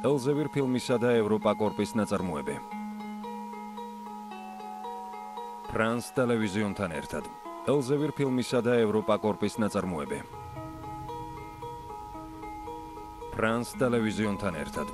Elsevier ფილმისა და ევროპა კორპის ნაწარმოები. France ტელევიზიონთან ერთად. Elsevier ფილმისა და ევროპა კორპის ნაწარმოები. France ტელევიზიონთან ერთად.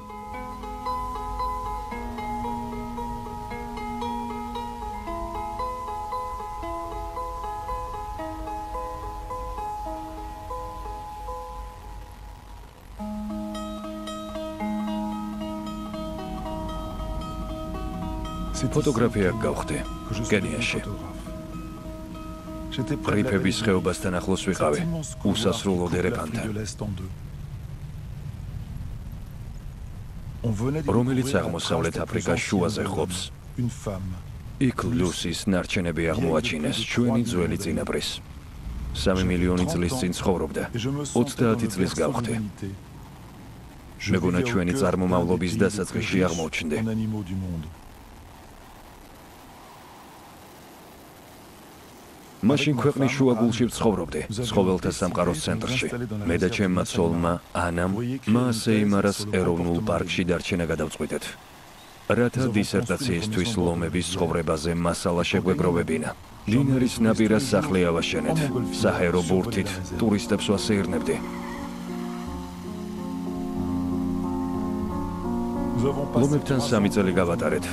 ფოტოგრაფია გავხდი კენიაში. რიფების ხეობასთან ახლოს ვიყავი, უსასრულო დერეფანთან. რომელიც აღმოსავლეთ აფრიკას შუაზე ყოფს. იქ ლუსის ნარჩენები აღმოაჩინეს ჩვენი ძველი წინაპრის. 3 მილიონი წლის წინ ცხოვრობდა. 30 წლის გავხდი. მეგონა ჩვენი წარმომავლობის დასაწყისში აღმოჩნდი. მაშინ ქვეყნის შუაგულში ვცხოვრობდი, ცხოველთა სამყაროს ცენტრში. მე და ჩემმა ცოლმა, ანამ, მაასეიმარას ეროვნულ პარკში დარჩენა გადავწყვიტეთ. რათა დისერტაციისთვის ლომების ცხოვრებაზე მასალა შეგვეგროვებინა. დინარის ნაპირას სახლი ავაშენეთ, საჰაერო ბურთით ტურისტებს ვასეირნებდი. ლომებთან 3 წელი გავატარეთ.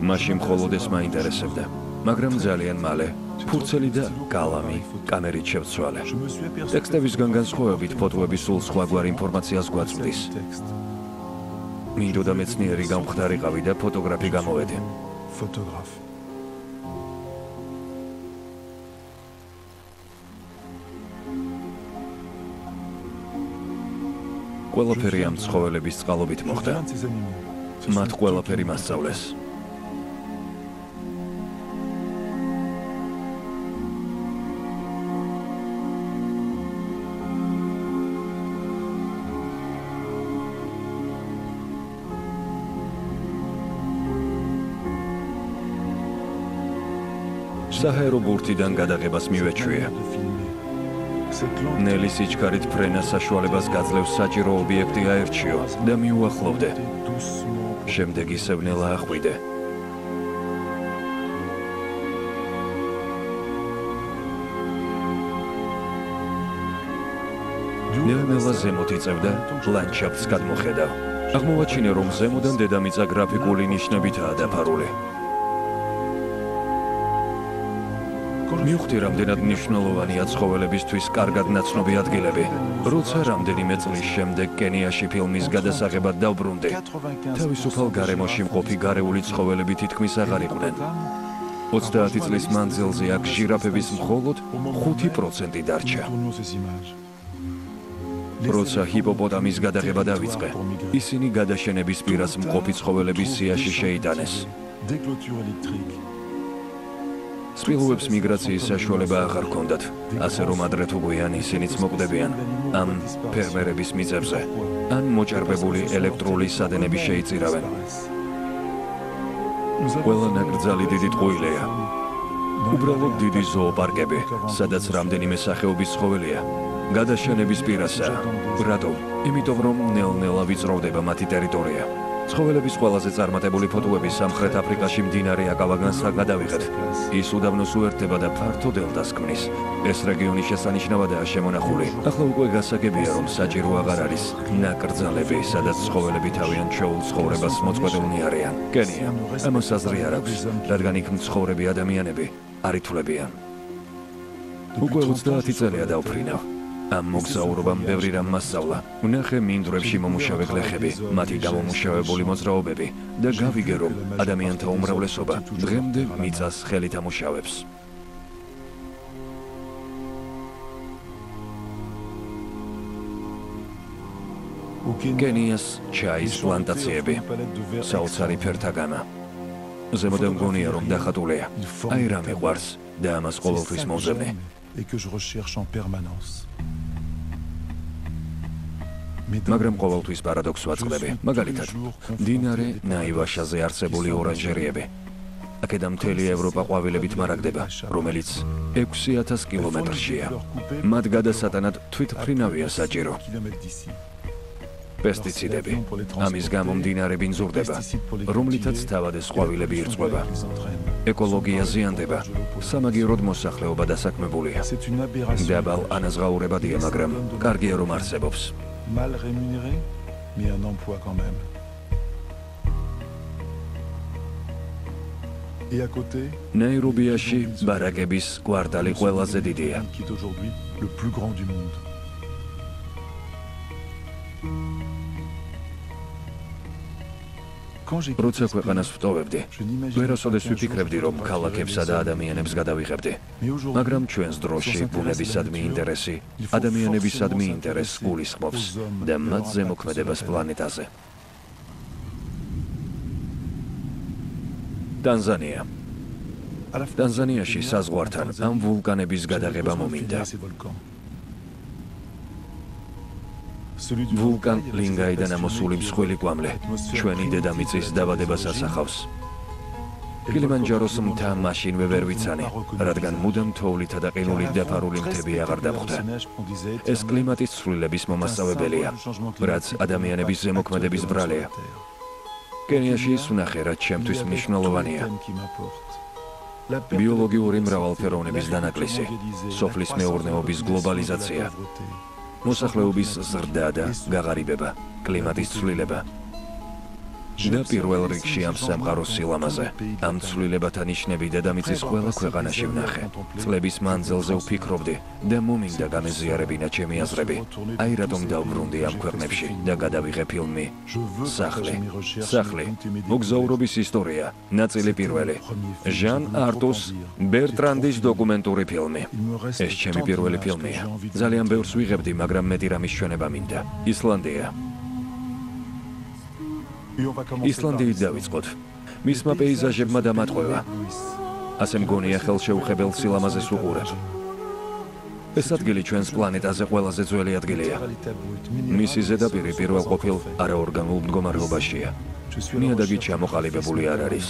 მაშინ მხოლოდ ეს მაინტერესებდა, მაგრამ ძალიან მალე ფურცელი და გალამი კამერით შევცვალე. ტექსტებისგან განსხვავებით ფოტოები სულ სხვაგვარ ინფორმაციას გვაწვდის. მინდოდა მეცნიერი გამხდარიყავი და ფოტოგრაფი გამოვედი. ყველაფერი ამ ცხოველების წყალობით მოხდა. მათ ყველაფერი მასწავლეს. საჰაერო ბურთიდან გადაღებას მივეჩვია. ნელი სიჩქარით ფრენას საშუალებას გაძლევს საჭირო ობიექტი აერჩიო და მიუახლოვდე. შემდეგ ისევნელა ახვიდე. ნელ-ნელა ზემოთ იწევდა, ლანდშაფტს გადმოხედავ. აღმოვაჩინე, რომ ზემოდან დედამიწა გრაფიკული ნიშნებითაა დაფარული. მივხვდი, რამდენად მნიშვნელოვანია ცხოველებისთვის კარგად ნაცნობი ადგილები. როცა რამდენიმე წლის შემდეგ კენიაში ფილმის გადასაღებად დავბრუნდი, თავისუფალ გარემოში მყოფი გარეული ცხოველები თითქმის აღარ იყვნენ. 30 წლის მანძილზე აქ ჟირაფების მხოლოდ 5% დარჩა. როცა ჰიპოპოტამის გადაღება დავიწყე, ისინი გადაშენების პირას მყოფი ცხოველების სიაში შეიტანეს. სპილოებს მიგრაციის საშუალება აღარ ჰქონდათ, ასე რომ ადრე თუ გვიან ისინიც მოკვდებიან ამ ფერმერების მიწებზე, ან მოჭარბებული ელექტრული სადენები შეიწირავენ. ყველა ნაკრძალი დიდი ტყუილია. უბრალოდ დიდი ზოოპარკები, სადაც რამდენიმე სახეობის ცხოველია. გადაშენების პირასაა. რატომ? იმიტომ რომ ნელ-ნელა ვიწროვდება მათი ტერიტორია. ცხოველების ყველაზე წარმატებული ფოტოები სამხრეთ აფრიკაში მდინარე აკავაგანსა გადავიღეთ. ის უდაბნოს უერთდება და ფართო დელტას ქმნის. ეს რეგიონი შესანიშნავადაა შემონახული. ახლა უკვე გასაგებია, რომ საჭირო აღარ არის ნაკრძალები, სადაც ცხოველები თავიანთ ჩვეულ ცხოვრებას მოწყვეტილნი არიან. კენია ამას აზრი არ აქვს, რადგან იქ მცხოვრები ადამიანები არ ითვლებიან. უკვე 30 წელია დავფრინავ. ამ მოგზაურობამ ბევრი რამ მასწავლა. ვნახე მინდვრებში მომუშავე გლეხები, მათი გამომუშავებული მოძრაობები და გავიგე, რომ ადამიანთა უმრავლესობა დღემდე მიწას ხელით ამუშავებს. კენიას ჩაის პლანტაციები, საოცარი ფერთაგანა. ზემოდან მგონია, რომ დახატულია. აი რა მიყვარს და ამას ყოველთვის მოვზებნი. მაგრამ ყოველთვის პარადოქსს ვაწყდები. მაგალითად, მდინარე ნაივაშაზე არსებული ორანჟერიები. აქედან მთელი ევროპა ყვავილებით მარაგდება, რომელიც 6000 კილომეტრშია. მათ გადასატანად თვითმფრინავია საჭირო. პესტიციდები. ამის გამო მდინარები მზურდება, რომლითაც თავადეს ყვავილები ირწყვება. ეკოლოგია ზიანდება, სამაგიეროდ მოსახლეობა დასაქმებულია. დაბალ ანაზღაურებადია, მაგრამ კარგია რომ არსებობს. Mal rémunéré, mais un emploi quand même. Et à côté, ნაირობიაში ბარაკების კვარტალი ყველაზე დიდია. qui est aujourd'hui le plus grand du monde. როცა ქვეყანას ვტოვებდი, ვერასოდეს ვიფიქრებდი, რომ ქალაქებსა და ადამიანებს გადავიღებდი. მაგრამ ჩვენს დროში ბუნებისადმი ინტერესი ადამიანებისადმი ინტერესს გულისხმობს და მათ ზემოქმედებას პლანეტაზე. ტანზანია. ტანზანიაში საზღვართან ამ ვულკანების გადაღება მომინდა. ვულკან ლინგაიდან ამოსული მსხვილი კვამლი ჩვენი დედამიწის დაბადებას ასახავს. კილიმანჯაროს მთა მაშინვე ვერ ვიცანი, რადგან მუდამ თოვლითა და ყინულით დაფარული მთები აღარ დახვდა. ეს კლიმატის ცვლილების მომასწავებელია, რაც ადამიანების ზემოქმედების ბრალია. კენიაში ის ვნახე, რაც ჩემთვის მნიშვნელოვანია. ბიოლოგიური მრავალფეროვნების დანაკლისი, სოფლის მეურნეობის გლობალიზაცია, მოსახლეობის ზრდა და გაღარიბება, კლიმატის ცვლილება. და პირველ რიგში ამ სამყაროს სილამაზე, ამ ცვლილებათა ნიშნები დედამიწის ყველა ქვეყანაში ვნახე. წლების მანძილზე ვფიქრობდი და მომინდა გამეზიარებინა ჩემი აზრები. აი რატომ დავბრუნდი ამ ქვეყნებში და გადავიღე ფილმი სახლი. სახლი, მოგზაურობის ისტორია, ნაწილი პირველი. ჟან არტუს ბერტრანდის დოკუმენტური ფილმი. ეს ჩემი პირველი ფილმია. ძალიან ბევრს ვიღებდი, მაგრამ მეტი რამის ჩვენება მინდა. ისლანდია. ისლანდიით დავიწყოთ. მისმა პეიზაჟებმა დამატყუება. ასე მგონია ხელშეუხებელ სილამაზეს უყურებ. ეს ადგილი ჩვენს პლანეტაზე ყველაზე ძველი ადგილია. მისი ზედაპირი პირველ ყოფილ არაორგანულ მდგომარეობაშია. ნიადაგი ჩამოყალიბებული არ არის.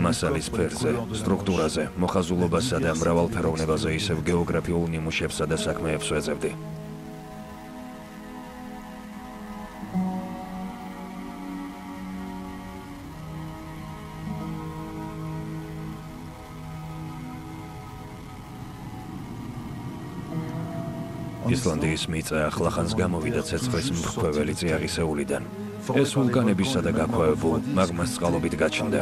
მასალის ფერზე, სტრუქტურაზე, მოხაზულობასა და მრავალფეროვნებაზე ისევ გეოგრაფიულ ნიმუშებსა და საქმეებს ვეძებდი. ისლანდიის მიწა ახლახანს გამოვიდა ცეცხლის მფრქვეველი წიაღისეულიდან. ეს ვულკანებისა და გაქვავებულ მაგმას წყალობით გაჩნდა.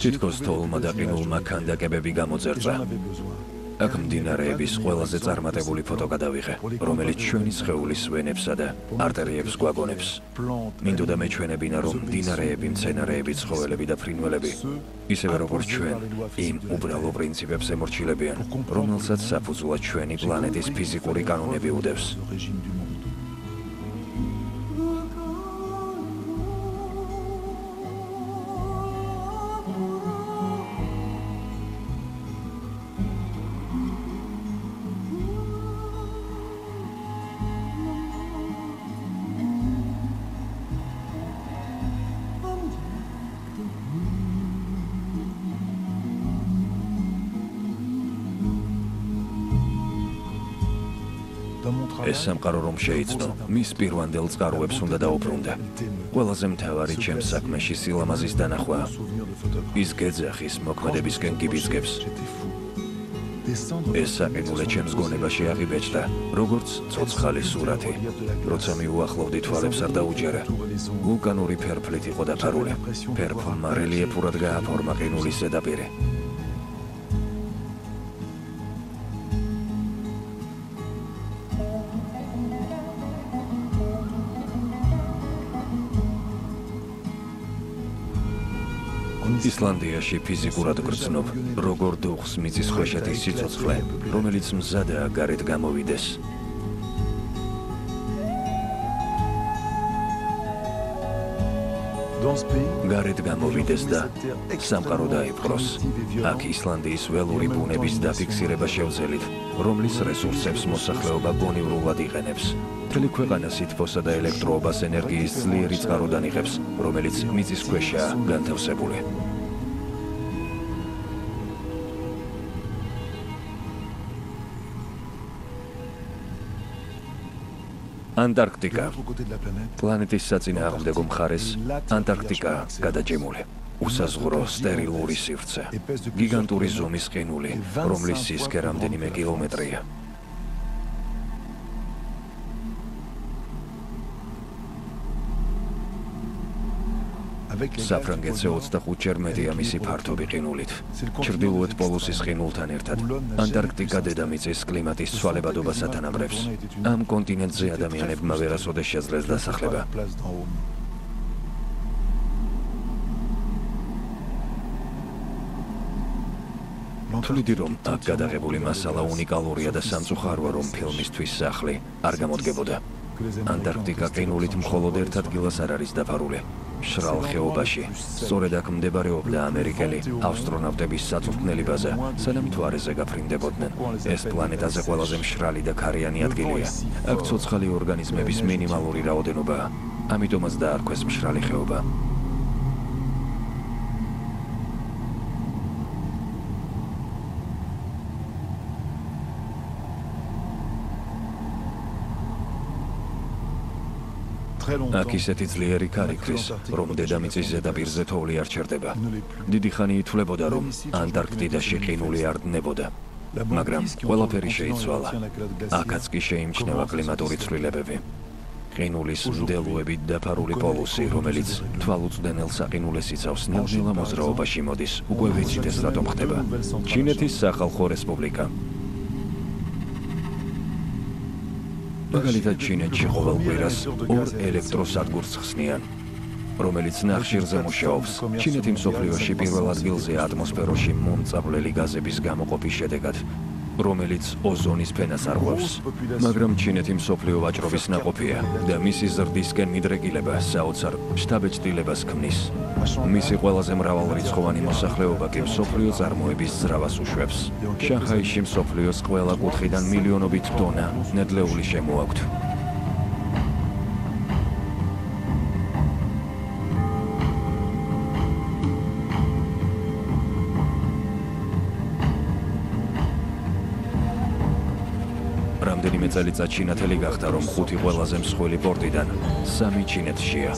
თითქოს თოვლმა და ყინულმა ქანდაკებები გამოძერწა. აქ მდინარეების ყველაზე წარმატებული ფოტო გადავიღე, რომელიც ჩვენი სხეულის ვენებსა და არტერიებს გვაგონებს. მინდოდა მეჩვენებინა, რომ მდინარეები, მცენარეები, ცხოველები და ფრინველები, ისევე როგორც ჩვენ, იმ უბრალო პრინციპებს ემორჩილებიან, რომელსაც საფუძვლად ჩვენი პლანეტის ფიზიკური კანონები უდევს. ეს სამყარო რომ შეიცნო, მის პირვანდელ წყაროებს უნდა დაუბრუნდა. ყველაზე მთავარი ჩემს საქმეში სილამაზის დანახვაა. ის გეძახის მოქმედებისკენ გიბიძგებს. ეს საყინულე ჩემს გონებაში აღიბეჭდა, როგორც ცოცხალი სურათი. როცა მიუახლოვდი, თვალებს არ დაუჯერა. ვულკანური ფერფლით იყო დაფარული. ფერფლმა რელიეფურად გააფორმა ყინულის ზედაპირი. ისლანდიაში ფიზიკურად გრძნობ, როგორ დუხს მიწის ქვეშეთის სიცოცხლე, რომელიც მზადაა გარეთ გამოვიდეს. Dans ce pays, გარეთ გამოვიდეს და სამყარო დაიპყროს. აქ ისლანდიის ველური ბუნების დაფიქსირება შევძელით, რომლის რესურსებს მოსახლეობა გონივრულად იყენებს. მთელი ქვეყანა სითბოსა და ელექტროობას ენერგიის ძლიერი წყაროდან იღებს, რომელიც მიწისქვეშაა განთავსებული. ანტარქტიკა. l'autre côté de la planète, პლანეტის საწინააღმდეგო მხარეს ანტარქტიკაა გადაჭიმული. უსაზღვრო სტერილური სივრცე. გიგანტური ზომის ყინული, რომლის სისქე რამდენიმე კილომეტრია. avec les საფრანგეთზე 25-ჯერ მეტია მისი ფართობი ყინულით. ჩრდილოეთ პოლუსის ყინულთან ერთად ანტარქტიკა დედამიწის კლიმატის ცვალებადობას ათანაბრებს. ამ კონტინენტზე ადამიანებმა ვერასოდეს შეძლეს დასახლება. place d'en haut. თვლიდი რომ აქ გადაღებული მასალა უნიკალურია და სამწუხაროა რომ ფილმისთვის სახლი არ გამოდგებოდა. ანტარქტიკა ყინულით მხოლოდ ერთ ადგილას არ არის დაფარული. მშრალ ხეობაში. სწორედ აქ მდებარეობდა ამერიკელი ასტრონავტების საწვრთნელი ბაზა, სანამ მთვარეზე გაფრინდებოდნენ. ეს პლანეტაზე ყველაზე მშრალი და ქარიანი ადგილია. აქ ცოცხალი ორგანიზმების მინიმალური რაოდენობაა. ამიტომაც დაარქვეს მშრალი ხეობა. აქ ისეთი ძლიერი ქარი ქრის, რომ დედამიწის ზედაპირზე თოვლი არ ჩერდება. დიდი ხანი ითვლებოდა, რომ ანტარქტიდაში ყინული არ დნებოდა. მაგრამ ყველაფერი შეიცვალა. აქაც კი შეიმჩნევა კლიმატური ცვლილებები. ყინულის მდელოებით დაფარული პოლუსი, რომელიც თვალუწვდენელ საყინულეს იცავს, ნელ-ნელა მოძრაობაში მოდის. უკვე ვიცით ეს რატომ ხდება. ჩინეთის სახალხო რესპუბლიკა. მაგალითად ჩინეთში ყოველ კვირას ორ ელექტროსადგურს ხსნიან, რომელიც ნახშირზე მუშაობს. ჩინეთი მსოფლიოში პირველ ადგილზეა ატმოსფეროში მომწავლელი გაზების გამოყოფის შედეგად, რომელიც ოზონის ფენას არღვევს. მაგრამ ჩინეთი მსოფლიო ვაჭრობის ნაყოფია და მისი ზრდისკენ მიდრეკილება საოცარ შთაბეჭდილებას ქმნის. მისი ყველაზე მრავალრიცხოვანი მოსახლეობა კი მსოფლიო წარმოების ძრავას უშვებს. შანხაიში მსოფლიოს ყველა კუთხიდან მილიონობით ტონა ნედლეული შემოაქვთ. რამდენიმე წელიწადში ნათელი გახდა, რომ 5 ყველაზე მსხვილი პორტიდან 3 ჩინეთშია.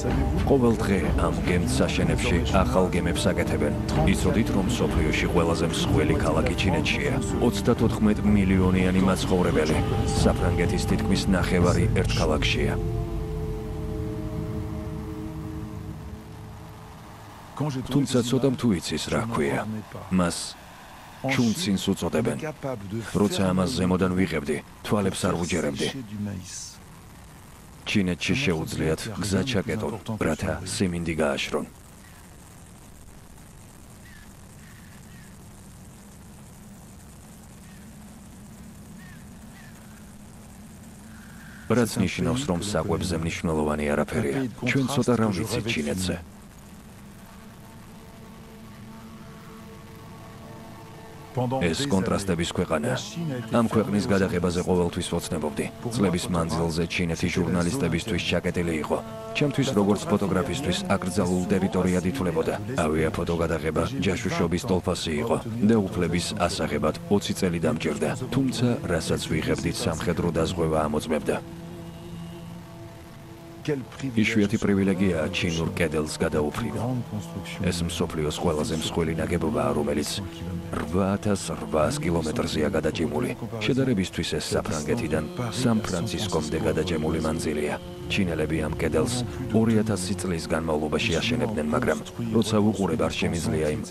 ყოველ დღე ამ გემთსაშენებში ახალ გემებს აკეთებენ. იცოდით, რომ მსოფლიოში ყველაზე მსხვილი ქალაქი ჩინეთშია. 34 მილიონიანი მაცხოვრებელი. საფრანგეთის თითქმის ნახევარი ერთ ქალაქშია. თუმცა ცოტა თუ იცის რა ქვია. მას ჩუნცინს უწოდებენ. როცა ამას ზემოდან ვიღებდი, თვალებს არ ვუჯერებდი. ჩინეთში შეუძლიათ გზა ჩაკეტონ, რათა სიმინდი გააშრონ. რაც ნიშნავს, რომ საკვებზე მნიშვნელოვანი არაფერია. ჩვენ ცოტა რამ ვიცით ჩინეთზე. ეს კონტრასტების ქვეყანა. ამ ქვეყნის გადაღებაზე ყოველთვის ვოცნებობდი. წლების მანძილზე ჩინეთი ჟურნალისტებისთვის ჩაკეტილი იყო. ჩემთვის როგორც ფოტოგრაფისტვის აკრძალულ ტერიტორიად ითვლებოდა. ავიაფოტო გადაღება ჯაშუშობის ტოლფასი იყო და უფლების ასაღებად 20 წელი დამჭირდა. თუმცა, რასაც ვიღებდით, სამხედრო დაზღვევა ამოწმებდა. იშვიათი პრივილეგიაა ჩინურ კედელს გადაუფრინო. ეს მსოფლიოს ყველაზე მსხვილი ნაგებობაა, რომელიც 8800 კილომეტრზეა გადაჭიმული. შედარებისთვის ეს საფრანგეთიდან სან-ფრანცისკომდე გადაჭიმული მანძილია. ჩინელები ამ კედელს 2000 წლის განმავლობაში აშენებდნენ, მაგრამ როცა ვუყურებ, არ შემიძლია იმ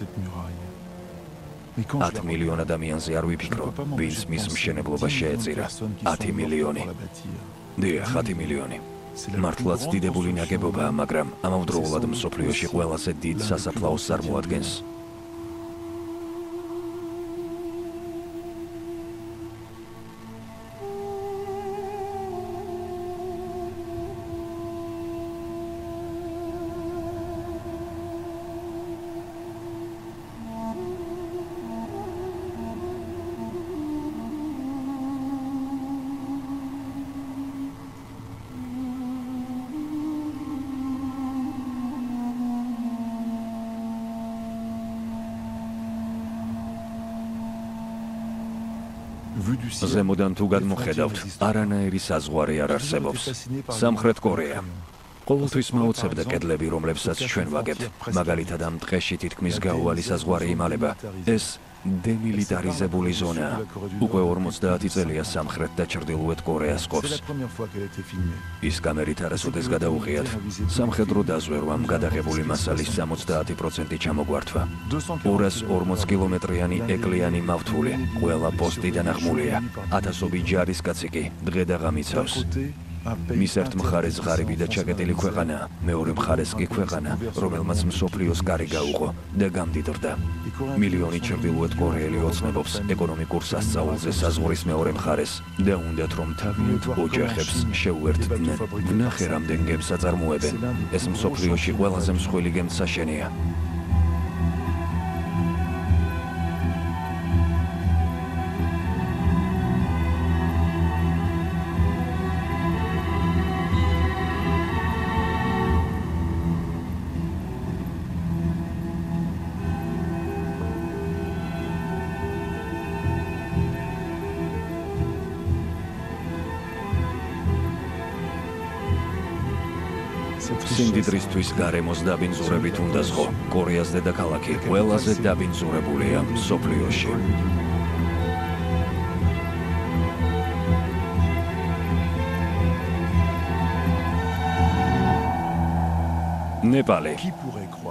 10 მილიონ ადამიანზე არ ვიფიქრო, ვინც მის მშენებლობას შეეწირა. 10 მილიონი. დიახ, 10 მილიონი. მართლაც დიდებული ნაგებობაა, მაგრამ ამავდროულად მსოფლიოში ყველაზე დიდ სასაფლაოს წარმოადგენს. ზემოდან თუ გადმოხედავთ, არანაირი საზღვარი არ არსებობს. სამხრეთ კორეა. ყოველთვის მოუწევდა კედლები, რომლებსაც ჩვენ ვაგებთ, მაგალითად ამ ტყეში თითქმის გაუვალი საზღვარი იმალება. ეს დემილიტარიზებული ზონაა. უკვე 50 წელია სამხრეთ და ჩრდილოეთ კორეას ყოფს. ის კამერით არასოდეს გადაუღიათ. სამხედრო დაზვერვამ გადაღებული მასალის 70% ჩამოგვართვა. 240 კილომეტრიანი ეკლიანი მავთული, ყველა პოსტი დანაღმულია. ათასობით ჯარისკაცი კი დღე და ღამიცავს. მის ერთ მხარეს ღარიბი და ჩაკეტილი ქვეყანაა, მეორე მხარეს კი ქვეყანა, რომელმაც მსოფლიოს კარი გაუღო და გამდიდრდა. მილიონი ჩრდილოეთ კორეელი ოცნებობს ეკონომიკურ სასწაულზე საზღვრის მეორე მხარეს და უნდათ რომ თავიანთ ოჯახებს შეუერთდნენ. ვნახე რამდენ გემს აწარმოებენ. ეს მსოფლიოში ყველაზე მსხვილი გემთსაშენია. სიმდიდრისთვის გარემოს დაბინძურებით უნდა ზღო. კორეას დედაქალაქი ყველაზე დაბინძურებულია მსოფლიოში. ნეპალი.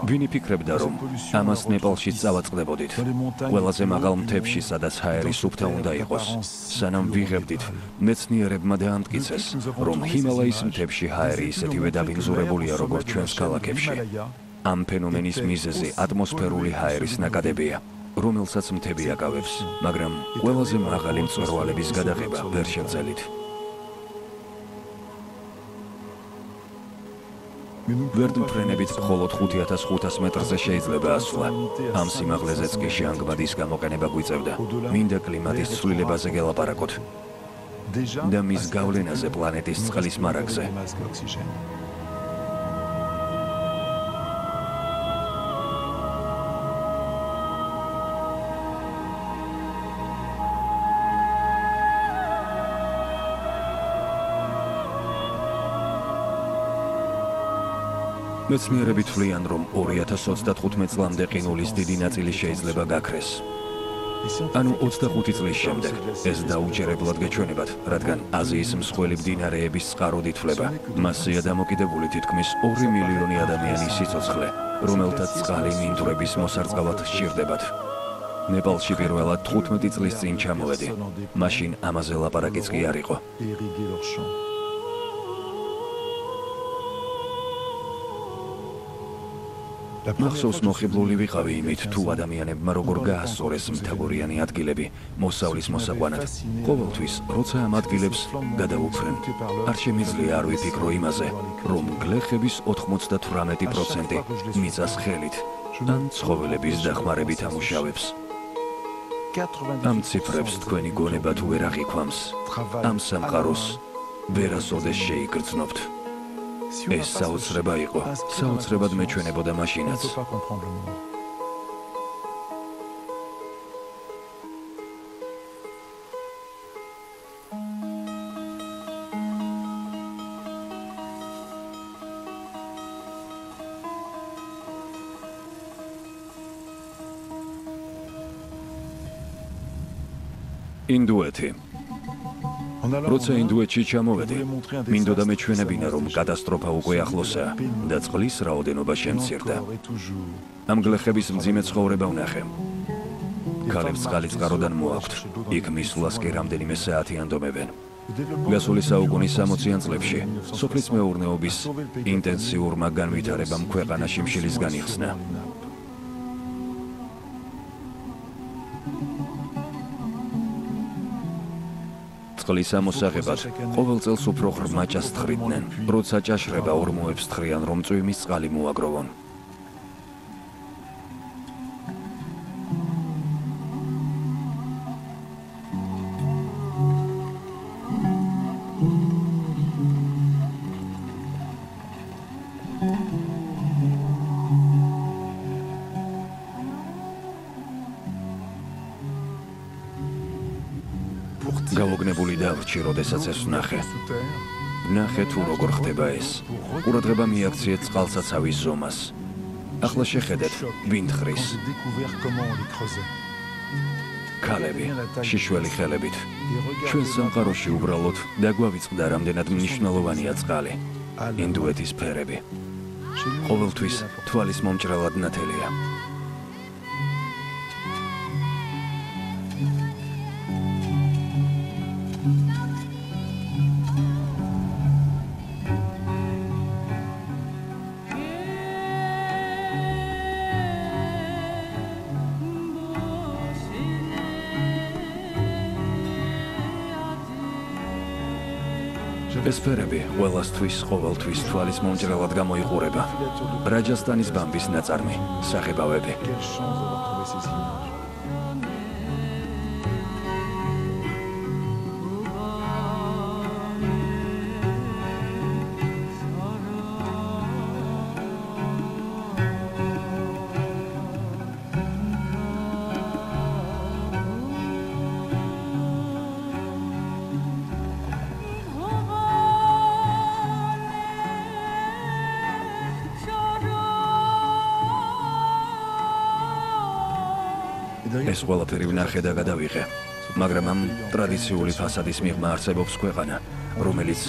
ვინ იფიქრებდა, რომ ამას ნეპალშიც წავაწყდებოდით? ყველაზე მაღალ მთებში, სადაც ჰაერი სუფთა უნდა იყოს. სანამ ვიღებდით, მეცნიერებმა დაამტკიცეს, რომ ჰიმალაის მთებში ჰაერი ისეთივე დაბინძურებულია, როგორც ჩვენს ქალაქებში. ამ ფენომენის მიზეზი ატმოსფერული ჰაერის ნაკადებია, რომელსაც მთები აკავებს, მაგრამ ყველაზე მაღალი მწვერვალების გადაღება ვერ შევძელით. ვერტმფრენებით მხოლოდ 5500 მეტრზე შეიძლება ასვლა. ამ სიმაღლეზეც კი შანგბადის გამოყენება გვიწევდა. მინდა კლიმატის ცვლილებაზე გელაპარაკოთ და მის გავლენაზე პლანეტის წყლის მარაგზე. მეცნიერები თვლიან, რომ 2035 წლამდე ყინულის დიდი ნაწილი შეიძლება გაქრეს. ანუ 25 წლის შემდეგ ეს დაუჯერებლად გეჩვენებათ, რადგან აზიის მსხვილი მდინარეების წყაროდ ითვლება. მასზეა დამოკიდებული თითქმის 2 მილიონი ადამიანის სიცოცხლე, რომელთაც წყალი მინდვრების მოსარწყავად სჭირდებათ. ნეპალში პირველად 15 წლის წინ ჩამოვედი. მაშინ ამაზე ლაპარაკიც კი არ იყო. მახსოვს მოხიბლული ვიყავი იმით, თუ ადამიანებმა როგორ გაასწორეს მთაგორიანი ადგილები მოსავლის მოსაყვანად. ყოველთვის, როცა ამ ადგილებს გადაუფრენ, არ შემიძლია არ ვიფიქრო იმაზე, რომ გლეხების 98% მიწას ხელით ან ცხოველების დახმარებით ამუშავებს. ამ ციფრებს თქვენი გონება თუ ვერ აღიქვამს, ამ სამყაროს ვერასოდეს შეიგრძნობთ. ეს საოცრება იყო, საოცრებად მეჩვენებოდა მაშინაც. ინდუეთი. როცა ინდუეთში ჩამოვედი, მინდოდა მეჩვენებინა, რომ კატასტროფა უკვე ახლოსაა და წყლის რაოდენობა შემცირდა. ამ გლეხების მძიმე ცხოვრება ვნახე. ქალებს წყალი წყაროდან მოაქვთ, იქ მისვლას კი რამდენიმე საათი ანდომებენ. გასული საუკუნის 60-იან წლებში სოფლის მეურნეობის ინტენსიურმა განვითარებამ ქვეყანაში მშილის განიხსნა. წყლის ამოსაღებად ყოველ წელს უფრო ღრმა ჭას თხრიდნენ. როცა ჭაშრება ორმოებს თხრიან, რომ წვიმის წყალი მოაგროვონ. დავრჩი, როდესაც ეს ვნახე. ვნახე თუ როგორ ხდება ეს. ყურადღება მიაქციეთ წყალსაცავის ზომას. ახლა შეხედეთ, ვინ თხრის. ქალები, შიშველი ხელებით. ჩვენ სამყაროში უბრალოდ დაგვავიწყდა რამდენად მნიშვნელოვანია წყალი. ინდუეთის ფერები. ყოველთვის თვალის მომჭრელად ნათელია. ეს ფერები ყველასთვის, ყოველთვის თვალის მომჭრელად გამოიყურება. რაჯასტანის ბამბის ნაწარმი, სახებავები. ეს ყველაფერი ვნახე და გადავიღე, მაგრამ ამ ტრადიციული ფასადის მიღმა არსებობს ქვეყანა, რომელიც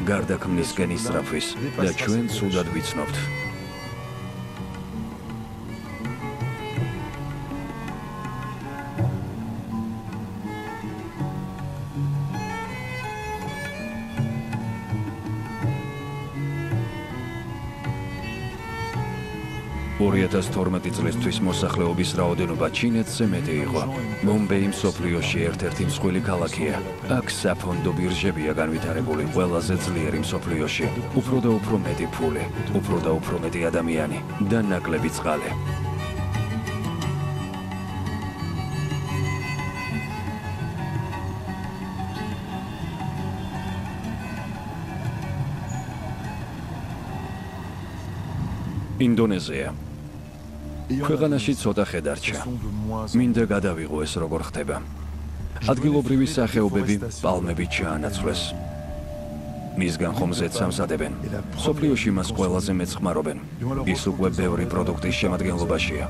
გარდაქმნისკენ ისწრაფვის და ჩვენ ცუდად ვიცნობთ. წლისთვის მოსახლეობის რაოდენობა ჩინეთზე მეტი იყო. მომბეი მსოფლიოში ერთ-ერთი მსხვილი ქალაქია. აქ საფონდო ბირჟებია განვითარებული ყველაზე ძლიერი მსოფლიოში. უფრო და უფრო მეტი ფული, უფრო და უფრო მეტი ადამიანი და ნაკლები წყალი. ინდონეზია. ქვეყანაში ცოტა ხედარჩა. მინდა გადავიღო ეს როგორ ხდება. ადგილობრივი სახეობები პალმებით ჩაანაცვლეს. მისგან ხომზეც ამზადებენ. მსოფლიოში მას ყველაზე მეტს ხმარობენ. ის უკვე ბევრი პროდუქტის შემადგენლობაშია.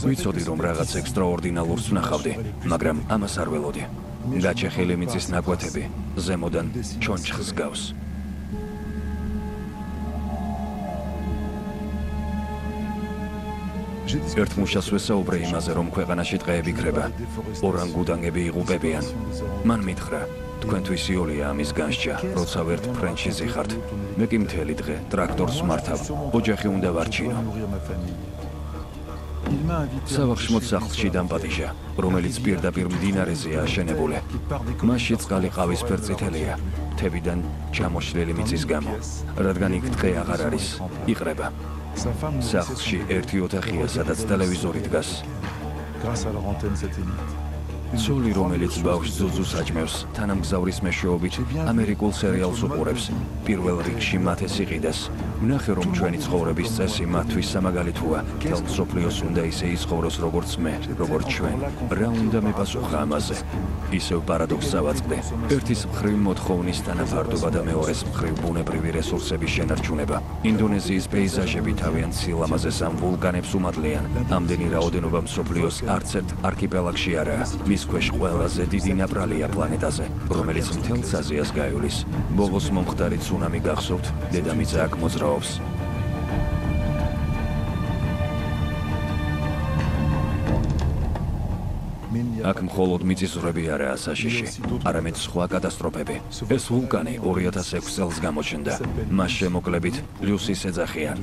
ვიცოდი, რომ რაღაც ექსტრაორდინალურს ვნახავდი, მაგრამ ამას არ ველოდი. გაჩეხილი მიწის ნაკვეთები, ზემოდან ჩონჩხს გავს. ერთ მუშას ვესაუბრე იმაზე, რომ ქვეყანაში დღეები ქრება. ორანგუტანგები იღუპებიან. მან მითხრა, თქვენთვის იოლია ამის განსჯა, როცა ვერთ ფრენჩიზი ხართ. მე კი მთელი დღე ტრაქტორს მართავ, ოჯახი უნდა ვარჩინო. სავახშმოთ სახლში დამპატიჟა, რომელიც პირდაპირ მდინარეზეა აშენებული. მასში წყალი ყავისფერ წითელია, მთებიდან ჩამოშლილი მიწის გამო, რადგან იქ დღე აღარ არის, იყრება. სახლში ერთი ოთახია, სადაც ტელევიზორი დგას. ცოლი, რომელიც ბავშვს ძუძუს აჭმევს, თანამგზავრის მეშვეობით ამერიკულ სერიალს უყურებს. პირველ რიგში მათ ეს იყიდეს. ვნახე, რომ ჩვენი ცხოვრების წესი მათთვის სამაგალითოა. მთელ მსოფლიოს უნდა ისე იცხოვროს, როგორც მე, როგორც ჩვენ. რა უნდა მეპასუხა ამაზე? ისევ პარადოქსს ავაწყდი. ერთის მხრივ მოთხოვნის თანაფარდობა და მეორეს მხრივ ბუნებრივი რესურსების შენარჩუნება. ინდონეზიის პეიზაჟები თავიანთ სილამაზეს ამ ვულკანებს უმადლიან. ამდენი რაოდენობა მსოფლიოს არც ერთ არქიპელაგში არაა. მის ქვეშ ყველაზე დიდი ნაპრალია პლანეტაზე, რომელიც მთელს აზიას გაივლის. ბოლოს მომხდარი ცუნამი გახსოვთ, დედამიწა აქ მოძრაობს. აქ მხოლოდ მიწისძვრები არაა საშიში, არამედ სხვა კატასტროფები. ეს ვულკანი 2006 წელს გამოჩნდა. მას შემოკლებით ლიუსის ეძახიან.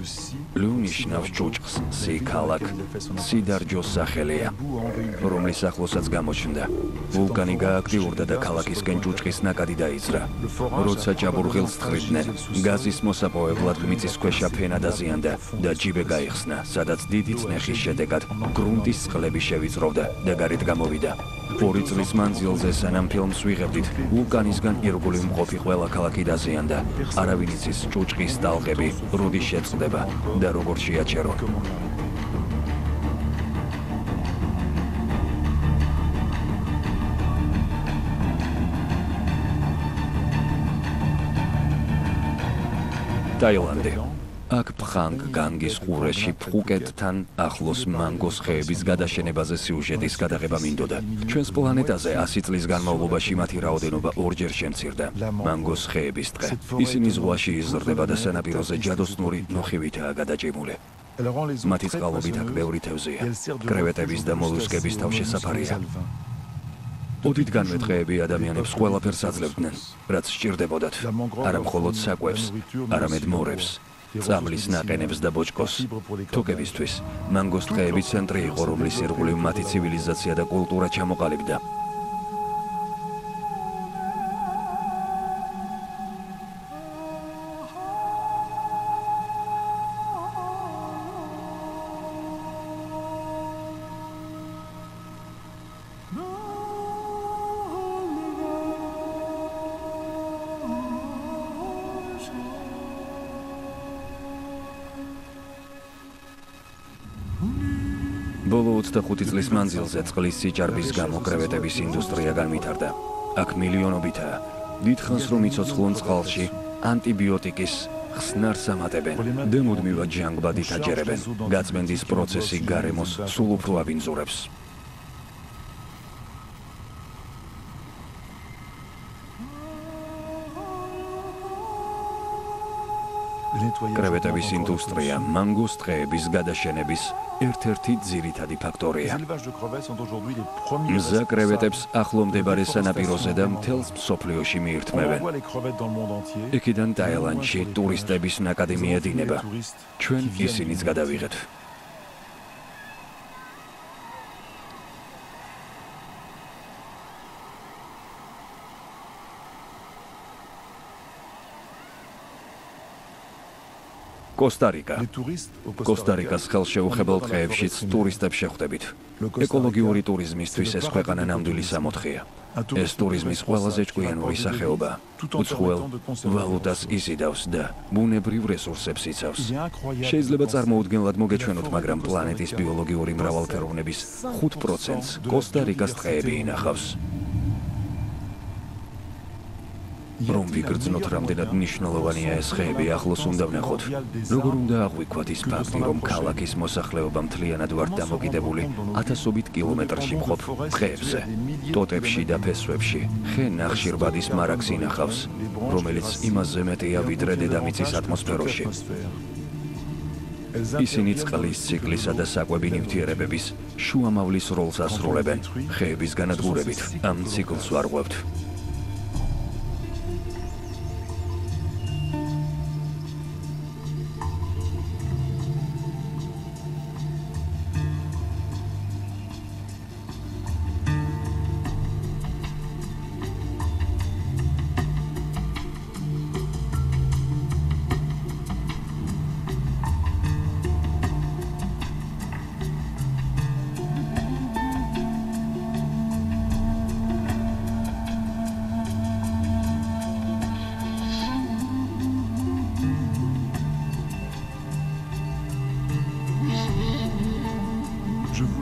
ლუ ნიშნავს ჭუჭყს, სი ქალაქ, სიდარჯოს სახელია, რომლის ახლოსაც გამოჩნდა. ვულკანი გააქტიურდა და ქალაქისკენ ჭუჭყის ნაკადი დაიძრა. როცა ჭაბურღილს თხრიდნენ, გაზის მოსაპოვებლად მიწისქვეშა ფენა დაზიანდა და ჯიბე გაიხსნა, სადაც დიდი წნეხის შედეგად გრუნტის წყლები შევიწროვდა და გარეთ გამოვიდა. 2 წლის მანძილზე სანამ ფილმს ვიღებდით, ვულკანისგან ირგვლივ მყოფი ყველა ქალაქი დაზიანდა. არავინ იცის ჭუჭყის ტალღები როდის შეწყდება და როგორ შეაჩერო. ტაილანდი. აქ ფხანგ განგის ყურეში ფხუკეტთან ახლოს მანგოს ხეების გადაშენებაზე სიუჟეტის გადაღება მინდოდა. ჩვენს პლანეტაზე 100 წლის განმავლობაში მათი რაოდენობა 2-ჯერ შემცირდა. მანგოს ხეების ტყე. ისინი ზღვაში იზრდება და სანაპიროზე ჯადოსნური ნოხივითაა გადაჭიმული. მათი წყალობით აქ ბევრი თევზია. კრევეტების და მოლუსკების თავშესაფარია. ოდითგანვე ტყეები ადამიანებს ყველაფერს აძლევდნენ, რაც სჭირდებოდათ. არა მხოლოდ საკვებს, არამედ მორებს. წამლის ნაყენებს და ბოჭკოს. თუკებისთვის მანგოს ტყეები ცენტრი იყო, რომლის ირგვლივ მათი ცივილიზაცია და კულტურა ჩამოყალიბდა. ბოლო 25 წლის მანძილზე წყლის სიჭარბის გამო კრევეტების ინდუსტრია განვითარდა. აქ მილიონობითაა. დიდხანს რომ იცოცხლონ წყალში ანტიბიოტიკის ხსნარს ამატებენ და მუდმივად ჟანგბადით აჯერებენ. გაწმენდის პროცესი გარემოს სულ უფრო აბინძურებს. კრევეტების ინდუსტრია მანგოს ტყეების გადაშენების ერთ-ერთი ძირითადი ფაქტორია. მზა კრევეტებს ახლო მდებარე სანაპიროზე და მთელს მსოფლიოში მიირთმევენ. იქიდან ტაილანდში ტურისტების ნაკადი მიედინება. ჩვენ ისინიც გადავიღეთ. კოსტა-რიკა. კოსტა-რიკას ხელშეუხებელ დღეებშიც ტურისტებს შეხვდებით. ეკოლოგიური ტურიზმისთვის ეს ქვეყანა ნამდვილი სამოთხეა. ეს ტურიზმის ყველაზე ჭკვიანური სახეობაა. უცხოელ ვალუტას იზიდავს და ბუნებრივ რესურსებს იცავს. შეიძლება წარმოუდგენლად მოგეჩვენოთ, მაგრამ პლანეტის ბიოლოგიური მრავალფეროვნების 5%-ს კოსტა-რიკას ტყეები ინახავს. რომ ვიგრძნოთ, რამდენად მნიშვნელოვანია ეს ხეები, ახლოს უნდა ვნახოთ. როგორ უნდა აღვიქვათ ის ფაქტი, რომ ქალაქის მოსახლეობა მთლიანად ვართ დამოკიდებული 1000-ობით კილომეტრში მყოფ ტყეებზე, ტოტებში და ფესვებში. ხე ნახშირბადის მარაგს ინახავს, რომელიც იმაზე მეტია, ვიდრე დედამიწის ატმოსფეროში. ისინი წყლის ციკლისა და საკვები ნივთიერებების შუამავლის როლს ასრულებენ. ხეების განადგურებით ამ ციკლს ვარღვევთ.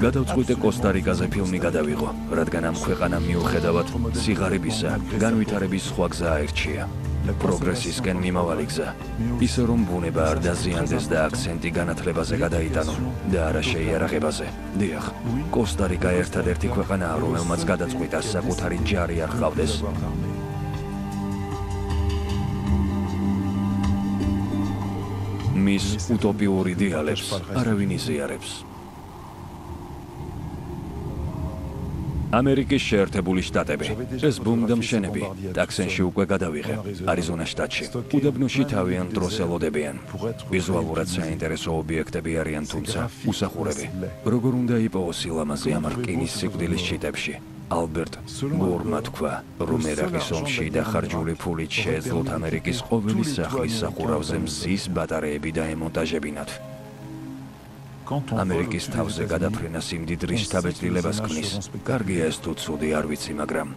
გადავწყვიტე კოსტა-რიკაზე ფილმი გადავიღო, რადგან ამ ქვეყანამ მიუხედავად სიღარიბისა, განვითარების სხვა გზა აირჩია. პროგრესისკენ მიმავალი გზა. ისე რომ ბუნება არ დაზიანდეს და აქცენტი განათლებაზე გადაიტანო და არა შეიარაღებაზე. დიახ, კოსტა-რიკა ერთადერთი ქვეყანაა, რომელმაც გადაწყვიტა საკუთარი ჯარი არ ჰყავდეს. მის უტოპიური იდეალებს არავინ იზიარებს. ამერიკის შეერთებული შტატები. ეს ბუმდამშენები ტაქსენში უკვე გადავიღე, არიზონა შტატში. უდაბნოში თავიანთ დროს ელოდებიან. ვიზუალურად საინტერესო ობიექტები არიან, თუმცა უსახურები. როგორ უნდა იპოვოს სილამაზე ამ რკინის სიკვდილის შიტებში? ალბერტ გორმა თქვა, რომ ერაყის ომში დახარჯული ფულით შეეძლოთ ამერიკის ყოველი სახლის სახურავზე მზის ბატარეები დაემონტაჟებინათ. ამერიკის თავზე გადაფრენა სიმდიდრის შთაბეჭდილებას ქმნის. კარგია ეს თუ ცუდი, არ ვიცი, მაგრამ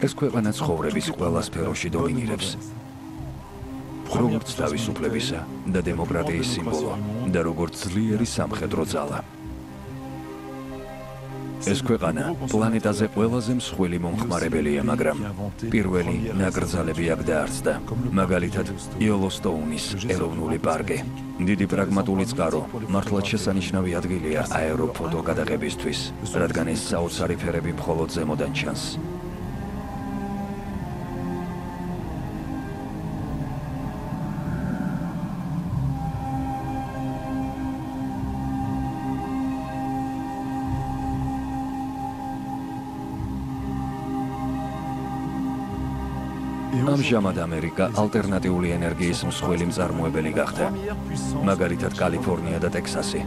ეს ქვეყანა ცხოვრების ყველა სფეროში დომინირებს. როგორც თავისუფლებისა და დემოკრატიის სიმბოლო და როგორც ძლიერი სამხედრო ძალა. ეს ქვეყანა პლანეტაზე ყველაზე მსხვილი მომხმარებელია, მაგრამ პირველი ნაკრძალები აქ დაარსდა. მაგალითად, იელოუსტოუნის ეროვნული პარკი. დიდი პრაგმატული წყარო მართლაც შესანიშნავი ადგილია აეროფოტო გადაღებისთვის, რადგან ეს საოცარი ფერები მხოლოდ ზემოდან ჩანს. ამჟამად ამერიკა ალტერნატიული ენერგიის მსხვილი მწარმოებელი გახდა. მაგალითად, კალიფორნია და ტექსასი.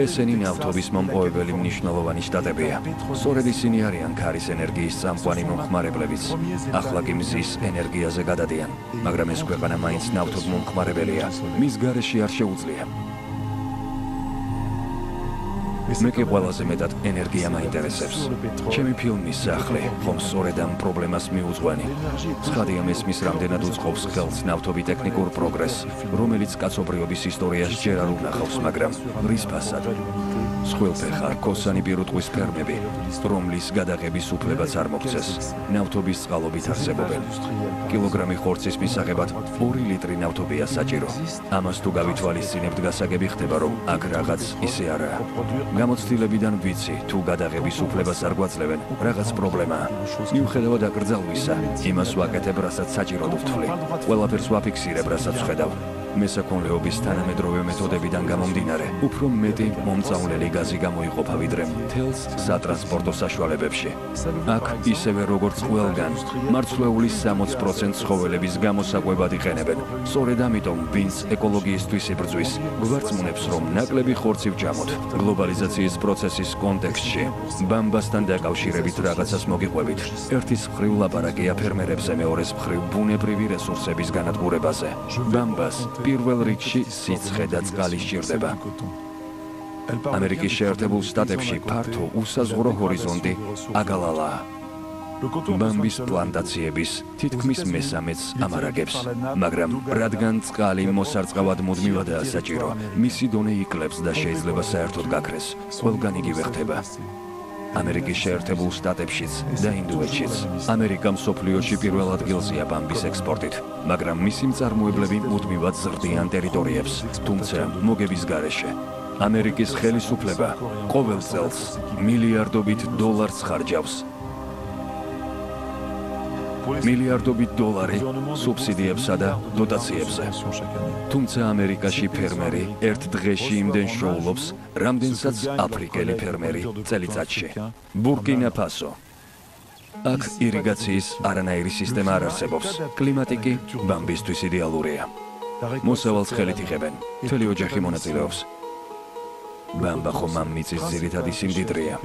ესენი ნავთობის მომპოვებელი მნიშვნელოვანი შტატებია. სწორედ ისინი არიან ქარის ენერგიის წამყვანი მომხმარებლებიც. ახლა კი მზის ენერგიაზე გადადიან, მაგრამ ეს ქვეყანა მაინც ნავთობ მომხმარებელია. მის გარეშე არ შეუძლია. მე კი ყველაზე მეტად ენერგია მაინტერესებს. ჩემი ფილმის სახლი ხომ სწორედ ამ პრობლემას მიუძღვენი. ცხადია, მესმის რამდენად უწყობს ხელს ნავთობი ტექნიკურ პროგრესს, რომელიც კაცობრიობის ისტორიას ჯერ არ უნახავს, მაგრამ რის ფასად. სხვილფეხა რქოსანი პირუტყვის ფერმები, რომლის გადაღების უფლებაც არ მოგცეს, ნავთობის წყალობით არსებობენ. კილოგრამი ხორცის მისაღებად 2 ლიტრი ნავთობია საჭირო. ამას თუ გავითვალისწინებთ, გასაგები ხდება, რომ აქ რაღაც ისე არაა. გამოცდილებიდან ვიცი, თუ გადაღების უფლებას არ გვაძლევენ, რაღაც პრობლემაა. მიუხედავად აკრძალვისა, იმას ვაკეთებ, რასაც საჭიროდ ვთვლი. ყველაფერს ვაფიქსირებ, რასაც ვხედავ. მესაქონლეობის თანამედროვე მეთოდებიდან გამომდინარე, უფრო მეტი მომწავლელი გაზი გამოიყოფა ვიდრე მთელს სატრანსპორტო საშუალებებში. აქ, ისევე როგორც ყველგან, მარცვლეულის 60% ცხოველების გამოსაკვებად იყენებენ. სწორედ ამიტომ, ვინც ეკოლოგიისთვის იბრძვის, გვარწმუნებს, რომ ნაკლები ხორცი ვჯამოთ. გლობალიზაციის პროცესის კონტექსტში, ბამბასთან დაკავშირებით რაღაცას მოგიყვებით. ერთის მხრივ ლაპარაკია ფერმერებზე, მეორეს მხრივ ბუნებრივი რესურსების განადგურებაზე. ბამბას პირველ რიგში სიცხე და წყალი სჭირდება. ამერიკის შეერთებულ შტატებში ფართო უსაზღვრო ჰორიზონტი აგალალაა. ბამბის პლანტაციების თითქმის მესამედს ამარაგებს, მაგრამ რადგან წყალი მოსარწყავად მუდმივადაა საჭირო, მისი დონე იკლებს და შეიძლება საერთოდ გაქრეს. ყველგან იგივე ხდება. ამერიკის შეერთებულ შტატებშიც და ინდოეთშიც. ამერიკა მსოფლიოში პირველ ადგილზეა ბამბის ექსპორტით, მაგრამ მისი მწარმოებლები მუდმივად ზრდიან ტერიტორიებს, თუმცა მოგების გარეშე. ამერიკის ხელისუფლება ყოველ წელს მილიარდობით დოლარს ხარჯავს. მილიარდობით დოლარი სუბსიდიებსა და დოტაციებზე. თუმცა ამერიკაში ფერმერი ერთ დღეში იმდენ შოულობს, რამდენსაც აფრიკელი ფერმერი წელიწადში. ბურკინა ფასო. აქ ირიგაციის არანაირი სისტემა არ არსებობს. კლიმატი კი ბამბისთვის იდეალურია. მოსავალს ხელით იღებენ. მთელი ოჯახი მონაწილეობს. ბამბა ხომ ამ მიწის ძირითადი სიმდიდრეა.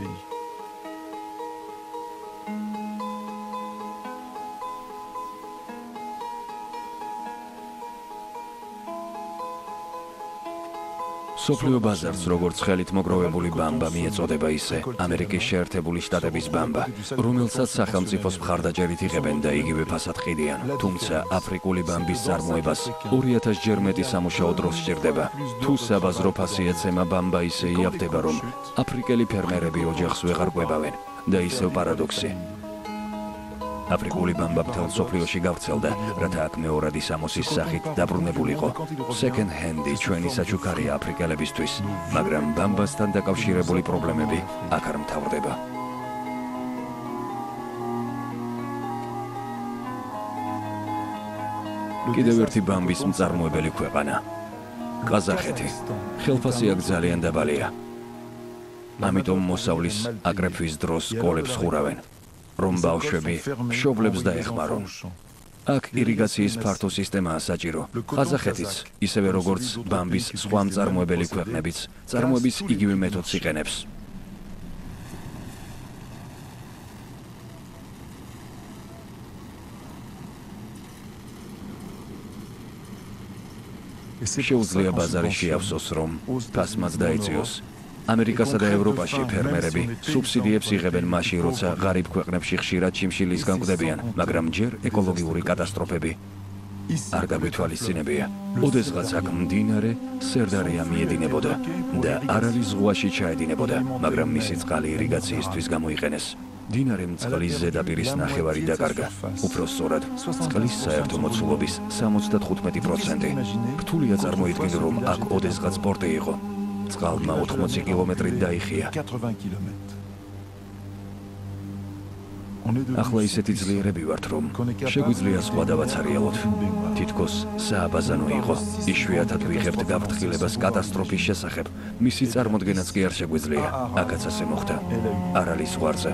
სოფლიო ბაზარს, როგორც ხელით მოგროვებული ბამბა მიეწოდება, ისე ამერიკის შეერთებული შტატების ბამბა, რომელსაც სახელმწიფოს მხარდაჭერით იღებენ და იგივე ფასად ყიდიან. თუმცა აფრიკული ბამბის წარმოებას 2000 ჯერ მეტი სამუშაო დრო სჭირდება. თუ საბაზრო ფასი ეცემა, ბამბა ისე იავდება, რომ აფრიკელი ფერმერები ოჯახს ვეღარ ყვებავენ და ისევ პარადოქსი. აფრიკული ბამბა მთელ მსოფლიოში გავრცელდა, რათა აქ მეორადი სამოსის სახით დაბრუნებულიყო. Second hand-ი ჩვენი საჩუქარია აფრიკელებისთვის, მაგრამ ბამბასთან დაკავშირებული პრობლემები აქ არ მთავრდება. კიდევ ერთი ბამბის მწარმოებელი ქვეყანა. ყაზახეთი. ხელფასი აქ ძალიან დაბალია. ამიტომ მოსავლის აკრეფვის დროს სკოლებს ხურავენ, რომ ბავშვები მშობლებს დაეხმარონ. აქ ირიგაციის ფართო სისტემაა საჭირო. ყაზახეთიც, ისევე როგორც ბამბის სხვა მწარმოებელი ქვეყნებიც, წარმოების იგივე მეთოდს იყენებს. შეუძლია ბაზარი შეავსოს, რომ ფასმაც დაეწიოს. ამერიკასა და ევროპაში ფერმერები სუბსიდიებს იღებენ მაშინ, როცა ღარიბ ქვეყნებში ხშირად შიმშილისგან კვდებიან, მაგრამ ჯერ ეკოლოგიური კატასტროფები არ გამითვალისწინებია. ოდესღაც აქ მდინარე სერდარია მიედინებოდა და არალის ზღვაში ჩაედინებოდა, მაგრამ მისი წყალი ირიგაციისთვის გამოიყენეს. მდინარე წყლის ზედაპირის ნახევარი დაკარგა. უფრო სწორად, წყლის საერთო მოცულობის 75%. რთულია წარმოიდგინო, რომ აქ ოდესღაც პორტი იყო. წყალმა 80 კილომეტრით დაიხია. ახლა ისეთი ძლიერები ვართ, რომ შეგვიძლია სხვა დავაცარიელოთ. თითქოს სააბაზანო იყო. იშვიათად ვიღებთ გაფრთხილებას კატასტროფის შესახებ. მისი წარმოდგენაც კი არ შეგვიძლია. აქაც ასე მოხდა. არალის ზღვარზე.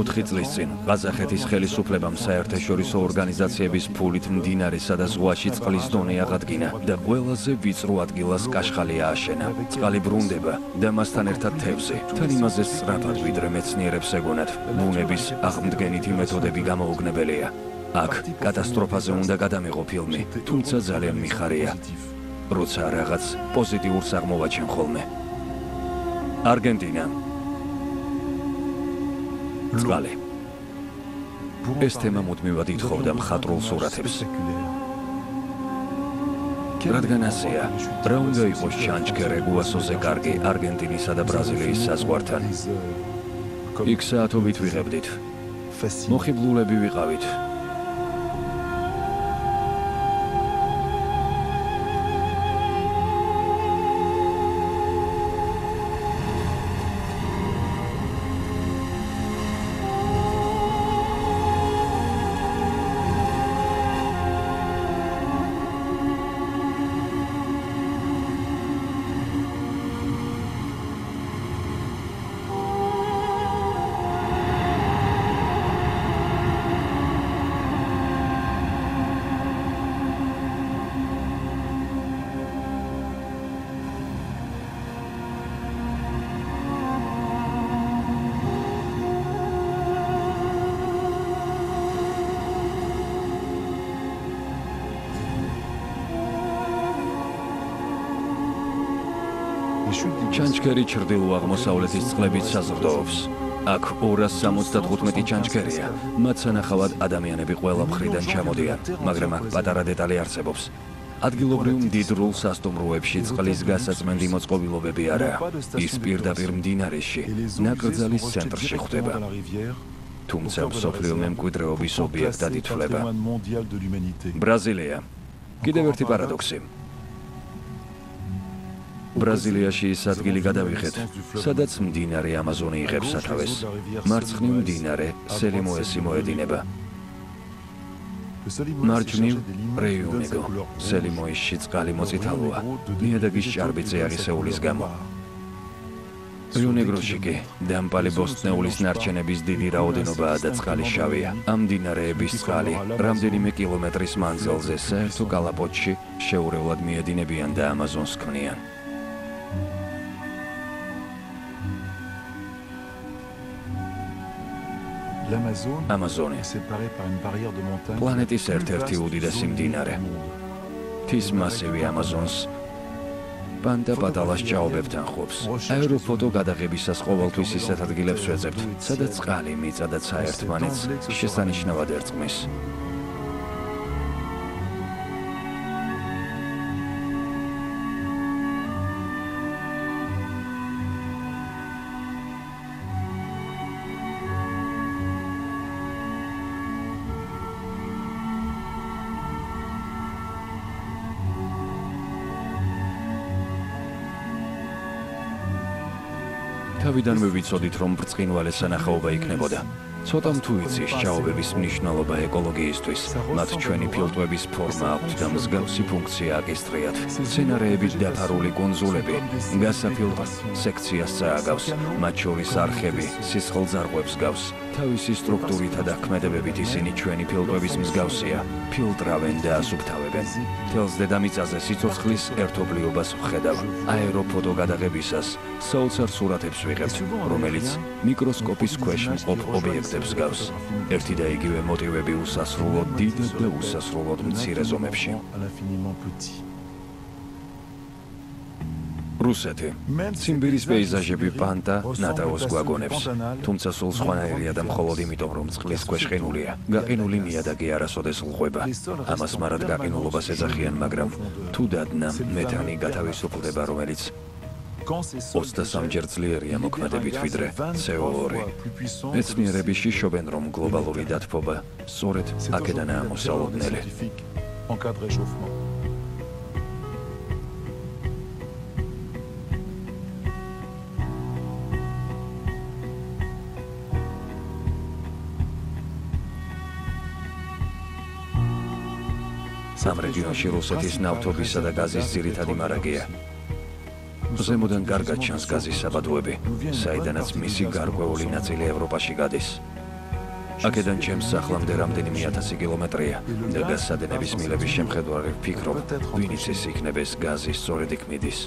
ოთხი წლის წინ ყაზახეთის ხელისუფლებამ საერთაშორისო ორგანიზაციების ფულით მდინარესა და ზღვაში წყლის დონე აღადგინა და ყველაზე ვიწრო ადგილას კაშხალი ააშენა. წყალი ბრუნდება და მასთან ერთად თევზი. თან იმაზე სწრაფად, ვიდრე მეცნიერებს ეგონათ, ბუნების აღმდგენითი მეთოდები გამოუგნებელია. აქ კატასტროფაზე უნდა გადამეღო ფილმი, თუმცა ძალიან მიხარია, როცა რაღაც პოზიტიურს აღმოვაჩენ ხოლმე. არგენტინა. წყალი. ეს თემა მუდმივად ითხოვდა მხატვრულ სურათებს. რადგან ასეა, რა უნდა იყოს ჩანჩქერე გუასოზე კარგი არგენტინისა და ბრაზილიის საზღვართან. იქ საათობით ვიღებდით. მოხიბლულები ვიყავით. ჩანჩქერი ჩრდილო-აღმოსავლეთის წყლებით საზრდოობს. აქ 275 ჩანჩქერია. მათ სანახავად ადამიანები ყველა მხრიდან ჩამოდიან, მაგრამ აქ პატარა დეტალი არსებობს. ადგილობრივ მდიდრულ სასტუმროებში წყლის გასაწმენდი მოწყობილობები არაა. ის პირდაპირ მდინარეში, ნაკრძალის ცენტრში ხვდება. თუმცა მსოფლიო მემკვიდრეობის ობიექტად ითვლება. ბრაზილია. კიდევ ერთი პარადოქსი. ბრაზილიაში ის ადგილი გადავიხეთ, სადაც მდინარე ამაზონი იღებს სათავეს. მარცხნივ მდინარე სელიმოესი მოედინება. მარჯვნივ რიუ-ნეგრო. სელიმოესში წყალი მოწითალოა, ნიადაგის ჭარბი წიაღისეულის გამო. რიუ-ნეგროში კი დამპალი ბოსტნეულის ნარჩენების დიდი რაოდენობაა და წყალი შავია. ამ მდინარეების წყალი რამდენიმე კილომეტრის მანძილზე საერთო კალაპოტში შეურევლად მიედინებიან და ამაზონს ქმნიან. ამაზონი პლანეტის ერთ-ერთი უდიდესი მდინარე. მთის მასივი ამაზონს პანტა-პატალას ჭაობებთან ხვობს. აეროფოტო გადაღებისას ყოველთვის ისეთ ადგილებს ვეძებთ, სადაც წყალი, მიწა და ცა ერთმანეთს შესანიშნავად ერწყმის. თავიდანვე ვიცოდით, რომ ბრწყინვალე სანახაობა იქნებოდა. ცოტამ თუ იცის ჭაობების მნიშვნელობა ეკოლოგიისთვის, მათ ჩვენი ფილტვების ფორმა აქვთ და მსგავსი ფუნქცია აკისტრიათ. მცენარეებით დაფარული კუნძულები გასაფილტვ სექციას წააგავს, მათ შორის არხები სისხლძარღვებს გავს. თავისი სტრუქტურითა და ქმედებებით ისინი ჩვენი ფილტვების მსგავსია, ფილტრავენ და ასუფთავებენ. თელს დედამიწაზე სიცოცხლის ერთობლიობას ვხედავ. აეროფოტო გადაღებისას საოცარ სურათებს ვიღებთ, რომელიც მიკროსკოპის ქვეშ მყოფ ობიექტებს გავს. ერთი და იგივე მოტივები უსასრულოდ დიდ და უსასრულოდ მცირე ზომებში. რუსეთი. ციმბირის პეიზაჟები პანტა ნატაოს გვაგონებს, თუმცა სულ სხვანაირია და მხოლოდ იმიტომ, რომ წყლის ქვეშ ყინულია. გაყინული ნიადაგი არასოდეს ლღვება. ამას მარად გაყინულობას ეძახიან, მაგრამ თუ დადნა მეთანი გათავისუფლდება, რომელიც 23-ჯერ ძლიერია მოქმედებით ვიდრე CO2. მეცნიერები შიშობენ, რომ გლობალური დათბობა სწორედ აქედანაა მოსალოდნელი. ამ რეგიონში რუსეთის ნავთობისა და გაზის ძირითადი მარაგია. ზემოდან კარგად ჩანს გაზის საბადოები, საიდანაც მისი გარკვეული ნაწილი ევროპაში გადის. აქედან ჩემს სახლამდე რამდენიმე 1000 კილომეტრია და გაზსადენების მილების შემხედვარი ვფიქრობ, ვინ იცის იქნებ ეს გაზი სწორედ იქ მიდის.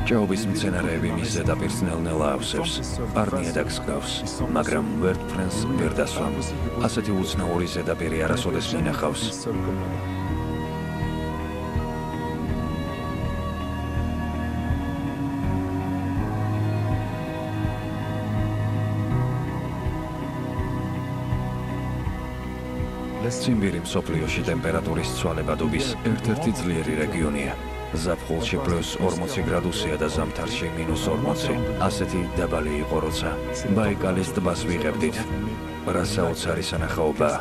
ჭაობის მცენარეები მის ზედაპირს ნელ-ნელა ავსებს, პარნიადაკს ჰგავს, მაგრამ ვერ ფრენს ვერ დასვა. ასეთი უცნაური ზედაპირი არასოდეს მინახავს. ციმბირი მსოფლიოში ტემპერატურის ცვალებადობის ერთ-ერთი ძლიერი რეგიონია. ზაფხულში +40 გრადუსია და ზამთარში -40. ასეთი დაბალი იყო, როცა ბაიკალის ტბას ვიღებდით. რა საოცარი სანახაობაა.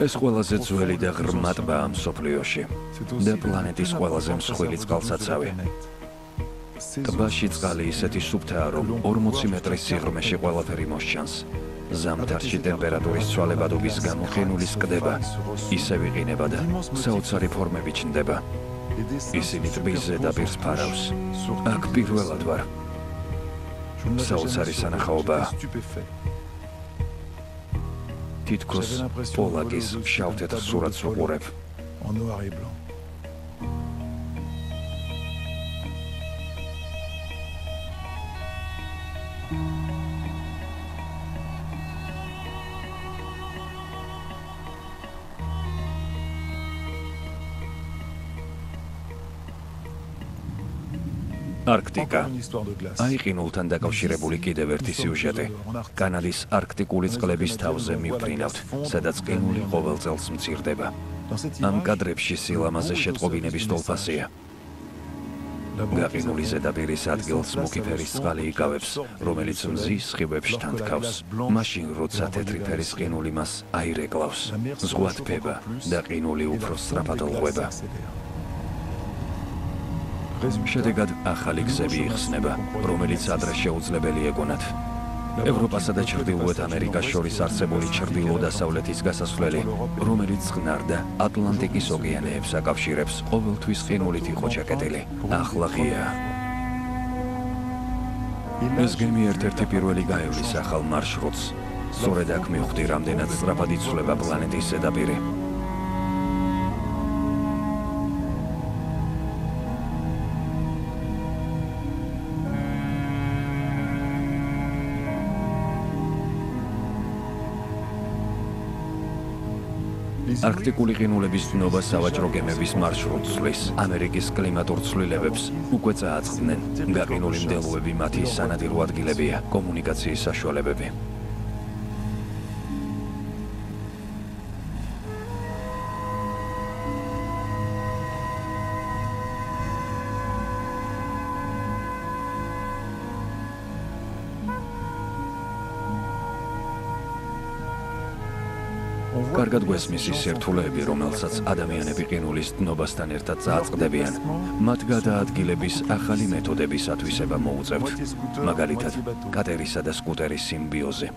ეს ყველაზე ძველი და ღრმა ტბაა მსოფლიოში და პლანეტის ყველაზე მსხვილი წყალსაცავი. ტბაში წყალი ისეთი სუფთაა, რომ 40 მეტრის სიღრმეში ყველაფერი მოსჩანს. ზამთარში ტემპერატურის ცვალებადობის გამო ყინულის კლდება, ისევ იყინება და საოცარი ფორმები ჩნდება. ისინი ტბის ზედაპირს ფარავს. აქ პირველად ვარ. საოცარი სანახაობაა. თითქოს პოლაკის შავ-თეთრ სურათს ვუყურებ. არქტიკა. აიყინულთან დაკავშირებული კიდევ ერთი სიუჟეტი. კანადის არქტიკული წყლების თავზე მივფრინავთ, სადაც ყინული ყოველ წელს მცირდება. ამ კადრებში სილამაზე შეტყობინების ტოლფასია. გაყინული ზედაპირის ადგილს მუქი ფერის წყალი იკავებს, რომელიც მზის სხივებს შთანთქავს. მაშინ, როცა თეთრი ფერის ყინული მას აირეკლავს, ზღვა თბება და ყინული უფრო სწრაფად ლღვება. შედეგად ახალი გზები იხსნება, რომელიც ადრე შეუძლებელი ეგონათ. ევროპასა და ჩრდილოეთ ამერიკას შორის არსებული ჩრდილო-დასავლეთის გასასვლელი, რომელიც წყნარ და ატლანტიკის ოკეანეებს აკავშირებს, ყოველთვის ყინულით იყო ჩაკეტილი. ახლა ღია. ეს გემი ერთ-ერთი პირველი გაევლის ახალ მარშრუტს. სწორედ აქ მივხვდი, რამდენად სწრაფად იცვლება პლანეტის ზედაპირი. არქტიკული ყინულების დნობა სავაჭრო გემების მარშრუტს ცვლის. ამერიკის კლიმატურ ცვლილებებს უკვე წააწყდნენ. გაყინული მდელოები მათი სანადირო ადგილებია, კომუნიკაციის საშუალებები. კარგად გვესმის ის სირთულეები, რომელსაც ადამიანები ყინულის დნობასთან ერთად წააწყდებიან. მათ გადაადგილების ახალი მეთოდების ათვისება მოუწევთ. მაგალითად, კატერისა და სკუტერის სიმბიოზი.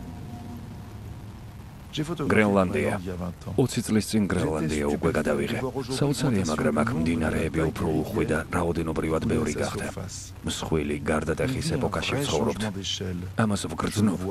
გრენლანდია. 20 წლის წინ გრენლანდია უკვე გადავიღე. საოცარია, მაგრამ აქ მდინარეები უფრო უხვი და რაოდენობრივად ბევრი გახდა. მსხვილი გარდატეხის ეპოქაში ვცხოვრობთ. ამას ვგრძნობ.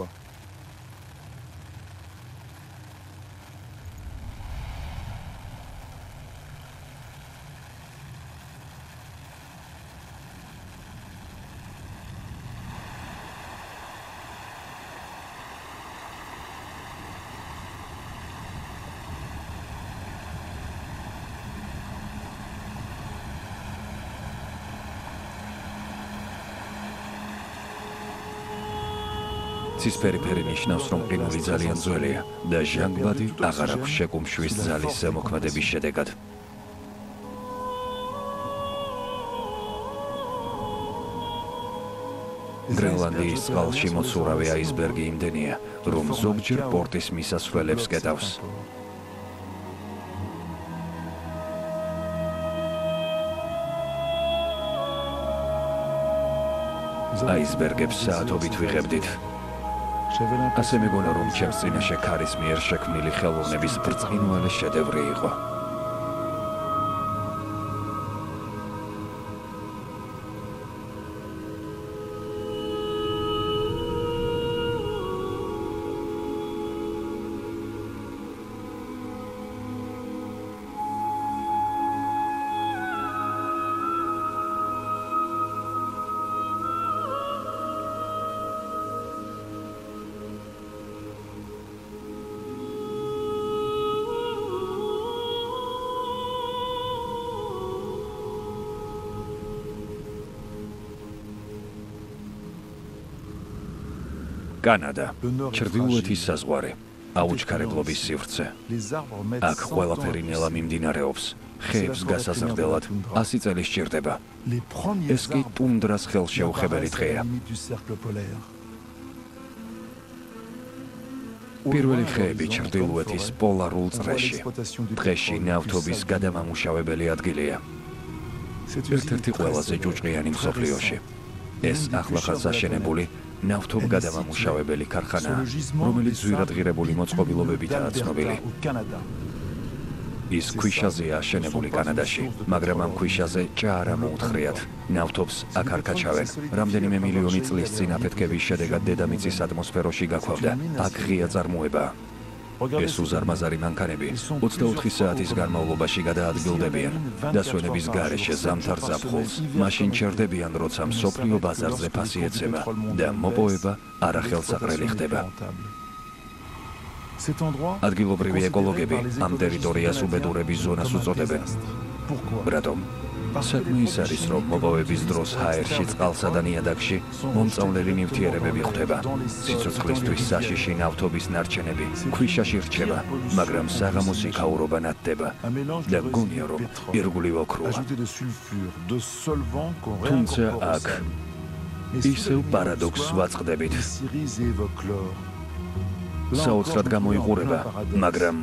ცისფერი ფერი ნიშნავს, რომ ყინული ძალიან ძველია და ჟანგბადი აღარ აქვს შეკუმშვის ძალის ზემოქმედების შედეგად. გრენლანდიის წყალში მოცურავე აისბერგი იმდენია, რომ ზოგჯერ პორტის მისასვლელებს კეტავს. აისბერგებს საათობით ვიღებდით. ასე მეგონა, რომ ჩემს წინაშე ქარის მიერ შექმნილი ხელოვნების ბრწყინვალე შედევრი იყო. კანადა, ჩრდილოეთის საზღვარი, აუჩქარებლობის სივრცე. აქ ყველაფერი ნელა მიმდინარეობს. ხეებს გასაზრდელად 100 წელი სჭირდება. ეს კი ტუნდრას ხელშეუხებელი დღეა. პირველი ხეები ჩრდილოეთის პოლარულ წრეში. დღეში ნავთობის გადამამუშავებელი ადგილია. ერთ-ერთი ყველაზე ჭუჭყიანი მსოფლიოში. ეს ახლახანს აშენებული ნავთობ გადამამუშავებელი ქარხანაა, რომელიც ძვირადღირებული მოწყობილობებითაა ცნობილი. ის ქვიშაზეა აშენებული კანადაში, მაგრამ ამ ქვიშაზე ჭაარა მოუთხრიათ. ნავთობს აქ არ გაჩავენ. რამდენიმე მილიონი წლის წინ აფეთქების შედეგად დედამიწის ატმოსფეროში გაქვავდა. აქ ღია წარმოებაა. ეს უზარმაზარი მანქანები 24 საათის განმავლობაში გადაადგილდებიან დასვენების გარეშე ზამთარ ზაფხულს. მაშინ ჩერდებიან, როცა მსოფლიო ბაზარზე ფასი ეცემა და მოპოვება არახელსაყრელი ხდება. ადგილობრივი ეკოლოგები ამ ტერიტორიას უბედურების ზონას უწოდებენ. რატომ? საქმე ის არის, რომ მოპოვების დროს ჰაერში, წყალსა და ნიადაგში მომწავლელი ნივთიერებები ხვდება. სიცოცხლისთვის საშიში ნავთობის ნარჩენები ქვიშაში რჩება, მაგრამ საღამოს იქაურობა ნათდება და გონია, რომ ირგვლივ ოქროა. თუმცა აქ ისევ პარადოქსს ვაწყდებით. საოცრად გამოიყურება, მაგრამ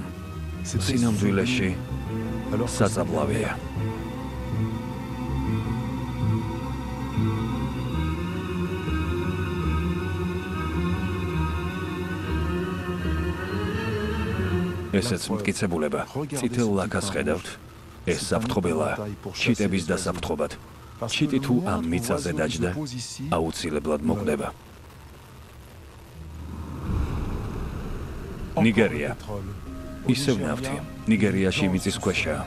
სინამდვილეში საწამლავია. ესეც მტკიცებულება. წითელ ლაქას ხედავთ? ეს საფრთხობელაა. ჩიტების დასაფრთხობად. ჩიტი თუ ამ მიწაზე დაჯდა, აუცილებლად მოკვდება. ნიგერია. ისევ ნავთი. ნიგერიაში მიწისქვეშაა.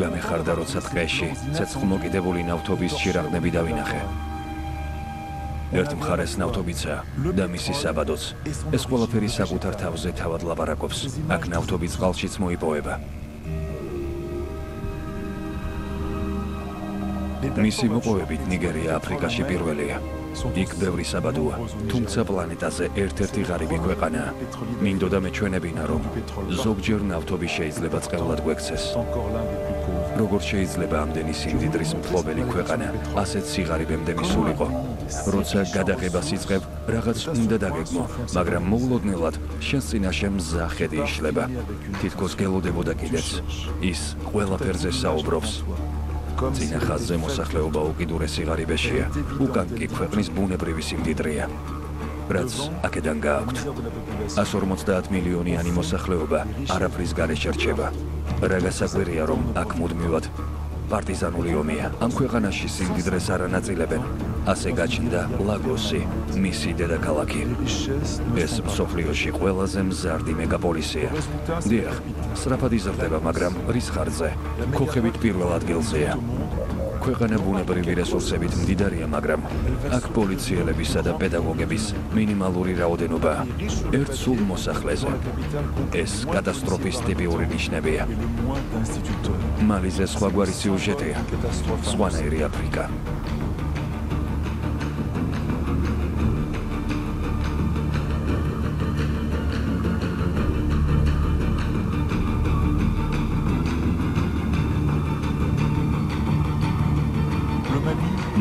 გამეხარდა, როცა ტყეში ცეცხლმოკიდებული ნავთობის შირაღნები დავინახე. ერთ მხარეს ნავთობიცა და მისი საბადოც. ეს ყველაფერი საკუთარ თავზე თავად ლაპარაკობს. აქ ნავთობი წყალშიც მოიპოვება. მისი მოპოვებით ნიგერია აფრიკაში პირველია. იქ ბევრი საბადოა, თუმცა პლანეტაზე ერთ-ერთი ღარიბი ქვეყანაა. მინდოდა მეჩვენებინა, რომ ზოგჯერ ნავთობი შეიძლება წყევლად გვექცეს. როგორც შეიძლება ამდენი სიმდიდრის მფლობელი ქვეყანა ასეთ სიღარიბემდე მისულიყო? როცა გადაღებას იწყებ, რაღაც უნდა დაგეგმო, მაგრამ მოულოდნელად შენს წინაშე მზა ხედი იშლება. თითქოს გელოდებოდა კიდეც. ის ყველაფერზე საუბრობს. წინა ხაზზე მოსახლეობა უკიდურესი ღარიბეშია, უკან კი ქვეყნის ბუნებრივი სიმდიდრეა. რაც აქედან გააქვთ. 150 მილიონიანი მოსახლეობა არაფრის გარეშე რჩება. რა გასაკვირია, რომ აქ მუდმივად პარტიზანული ომია. ამ ქვეყანაში სიმდიდრეს არ ანაწილებენ. ასე გაჩნდა ლაგოსი, მისი დედაქალაქი. ეს მსოფლიოში ყველაზე მზარდი მეგაპოლისია. დიახ, სწრაფად იზრდება, მაგრამ რის ხარჯზე? ქოხებით პირველ ადგილზეა. ქვეყანა ბუნებრივი რესურსებით მდიდარია, მაგრამ აქ პოლიციელებისა და პედაგოგების მინიმალური რაოდენობაა. ერთ სულ მოსახლეზე. ეს კატასტროფის ტიპიური ნიშნებია. მალიზე სხვაგვარი სიუჟეტია. სხვანაირი აფრიკა.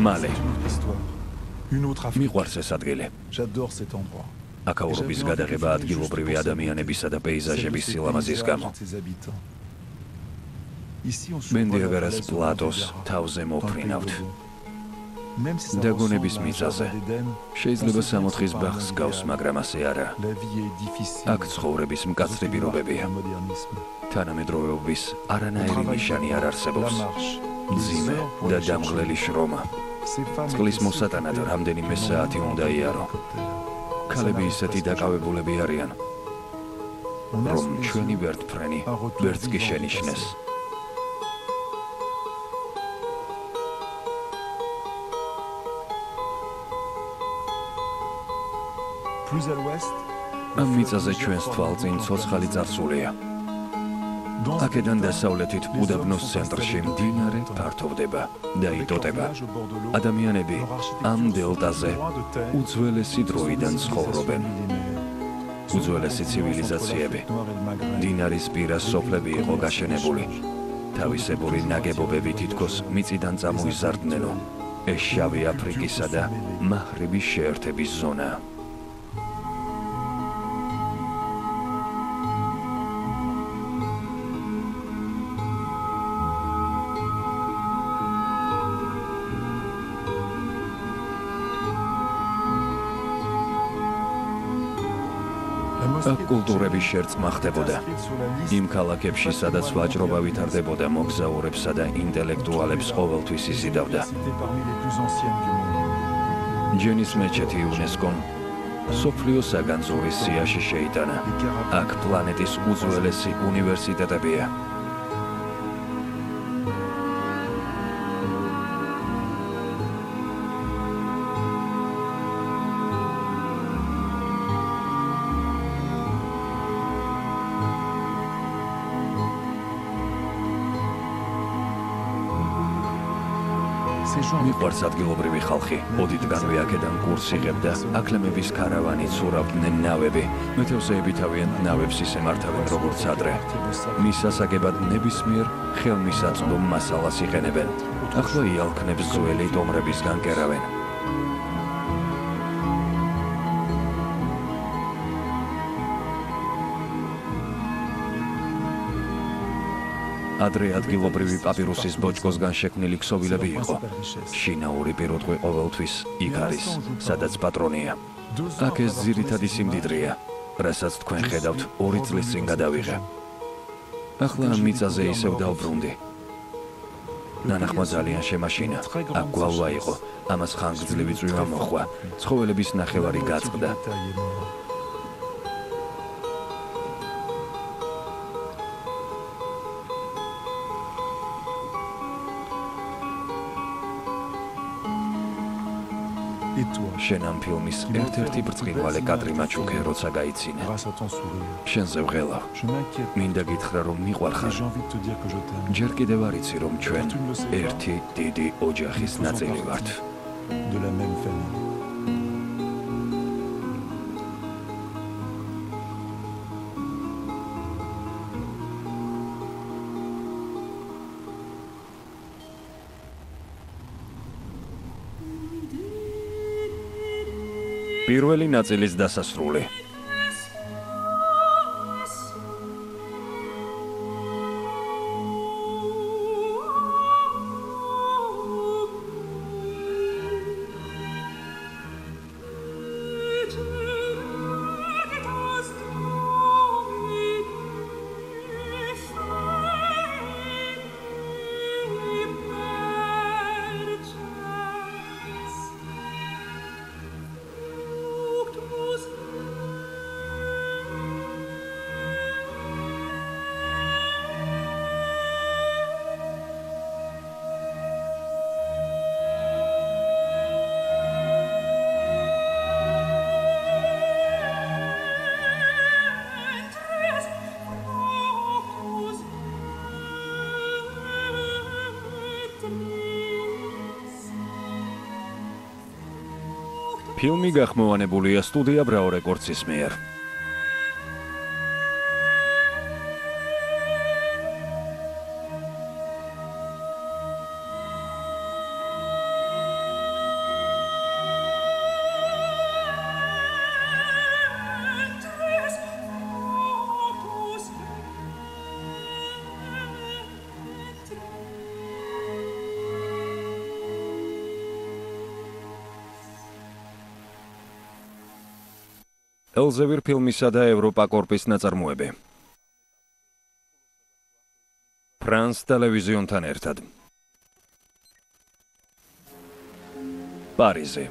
მალე მიყვარს ეს ადგილი. აქაურობის გადაღება ადგილობრივი ადამიანებისა და პეიზაჟების სილამაზის გამო. მენდიაგარას პლატოს თავზე მოფრინავთ. დაგონების მიწაზე. შეიძლება 64-ის ბაღს გავს, მაგრამ ასე არა. აქ ცხოვრების მკაცრი პირობებია. თანამედროვეობის არანაირი ნიშანი არ არსებობს. მძიმე და დამღლელი შრომა. წყლის მოსატანად რამდენიმე საათი უნდა იარო. ქალები ისეთი დაკავებულები არიან, რომ ჩვენი ვერტფრენი ვერც კი შენიშნეს. ამ მიწაზე ჩვენს თვალწინ ცოცხალი წარსულია. აქედან დასავლეთით უდაბნოს ცენტრში მდინარე ფართოვდება და იტოტება. ადამიანები ამ დელტაზე უძველესი დროიდან ცხოვრობენ. უძველესი ცივილიზაციები. მდინარის პირას სოფლები იყო გაშენებული. თავისებური ნაგებობები თითქოს მიწიდან წამოიზარდნენო. ეს შავი აფრიკისა და მაჰრიბის შეერთების ზონაა. აქ კულტურების შერწყმა ხდებოდა. იმ ქალაქებში, სადაც ვაჭრობა ვითარდებოდა, მოგზაურებსა და ინტელექტუალებს ყოველთვის იზიდავდა. ჯენის მეჩეთი იუნესკომ მსოფლიო საგანძურის სიაში შეიტანა. აქ პლანეტის უძველესი უნივერსიტეტებია. მიყვარს ადგილობრივი ხალხი. ოდითგანვე აქედან კურს იღებდა. აკლემების ქარავანი ცურავდნენ ნავები. მეთევზეები თავიანთ ნავებს ისე მართავენ, როგორც ადრე. მის ასაგებად ნებისმიერ ხელმისაწვდომ მასალას იყენებენ. ახლა იალქნებს ძველი ტომრებისგან კერავენ. ადრე ადგილობრივი პაპირუსის ბოჭკოსგან შექმნილი ქსოვილები იყო. შინაური პირუტყვი ყოველთვის იქ არის, სადაც პატრონია. აქ ეს ძირითადი სიმდიდრეა, რასაც თქვენ ხედავთ 2 წლის წინ გადავიღე. ახლა ამ მიწაზე ისევ დავბრუნდი. ნანახმა ძალიან შემაშინა. აქ გვალვა იყო, ამას ხანგრძლივი წვიმა მოჰყვა. ცხოველების ნახევარი გაწყდა. შენ ამ ფილმის ერთ-ერთი ბრწყინვალე კადრი მაჩუქე, როცა გაიცინე. შენზე ვღელავ. მინდა გითხრა, რომ მიყვარ ხარ. ჯერ კიდევ არ იცი, რომ ჩვენ ერთი დიდი ოჯახის ნაწილი ვართ. პირველი ნაწილის დასასრული. ფილმი გახმოვანებულია სტუდია ბრაო რეკორდსის მიერ. ელზევირ ფილმისა და ევროპა კორპის ნაწარმოები. ფრანს ტელევიზიონთან ერთად. პარიზი.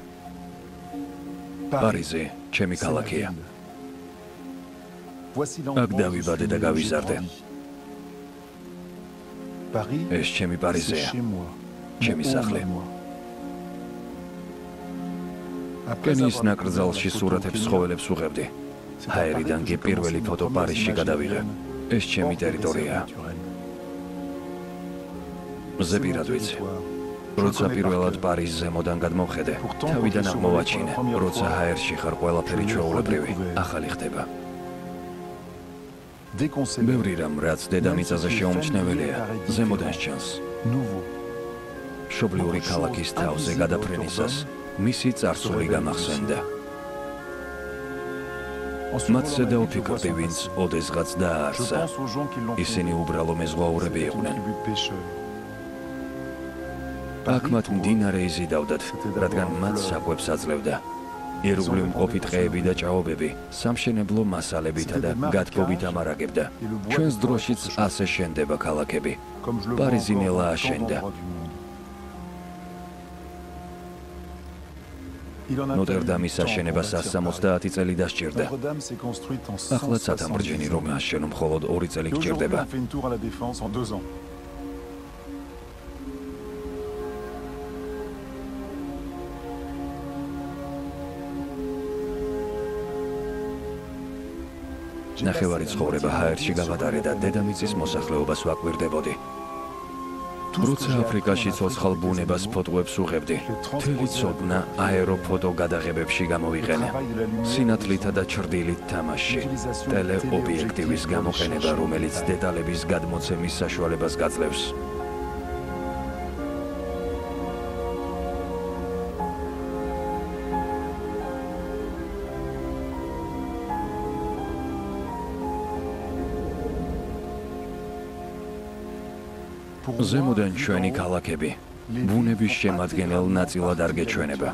პარიზი, ჩემი ქალაქია. აქ დავიბადე და გავიზარდე. ეს ჩემი პარიზია. ჩემი სახლი. კენის ნაკრძალში სურათებს ცხოველებს ვუღებდი. ჰაერიდან კი პირველი ფოტო პარიზში გადავიღე. ეს ჩემი ტერიტორიაა. ზეპირად ვიცი. როცა პირველად პარიზს ზემოდან გადმოვხედე, თავიდან აღმოვაჩინე, როცა ჰაერში ხარ ყველაფერი ჩვეულებრივი, ახალი ხდება. ბევრი რამ, რაც დედამიწაზე შეუმჩნეველია, ზემოდან სჩანს. მშობლიური ქალაქის თავზე გადაფრენისას მისი წარსული გამახსენდა. მათზე დავფიქრდი, ვინც ოდესღაც დააარსა. ისინი უბრალო მეზღვაურები იყვნენ. აქ მათ მდინარე იზიდავდათ, რადგან მათ საკვებს აძლევდა. ირგვლივ მყოფი ტყეები და ჭაობები სამშენებლო მასალებითა და გათბობით ამარაგებდა. ჩვენს დროშიც ასე შენდება ქალაქები. პარიზი ნელა აშენდა. ნოტრდამის აშენება 160 წელი დასჭირდა. ახლა ცათამბჯენი რომ აშენო მხოლოდ 2 წელი გჭირდება. ნახევარი ცხოვრება ჰაერში გავატარე და დედამიწის მოსახლეობას ვაკვირდებოდი. როცა აფრიკაში ცოცხალ ბუნებას ფოტოებს ვუღებდი, მთელი ცოდნა აეროფოტო გადაღებებში გამოვიყენე. სინათლითა და ჩრდილით თამაში, ტელეობიექტივის გამოყენება, რომელიც დეტალების გადმოცემის საშუალებას გაძლევს. ზემოდან ჩვენი ქალაქები ბუნების შემადგენელ ნაწილად არ გეჩვენება.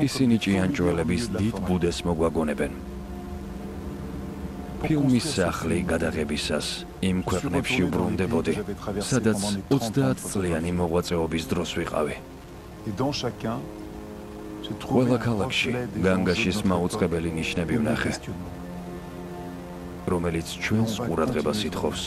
ისინი ჭიანჭველების დიდ ბუდეს მოგვაგონებენ. ფილმის სახლი გადაღებისას იმ ქვეყნებში ვბრუნდებოდი, სადაც 30 წლიანი მოღვაწეობის დროს ვიყავი. ყველა ქალაქში განგაშის მაუწყებელი ნიშნები ვნახე, რომელიც ჩვენს ყურადღებას ითხოვს.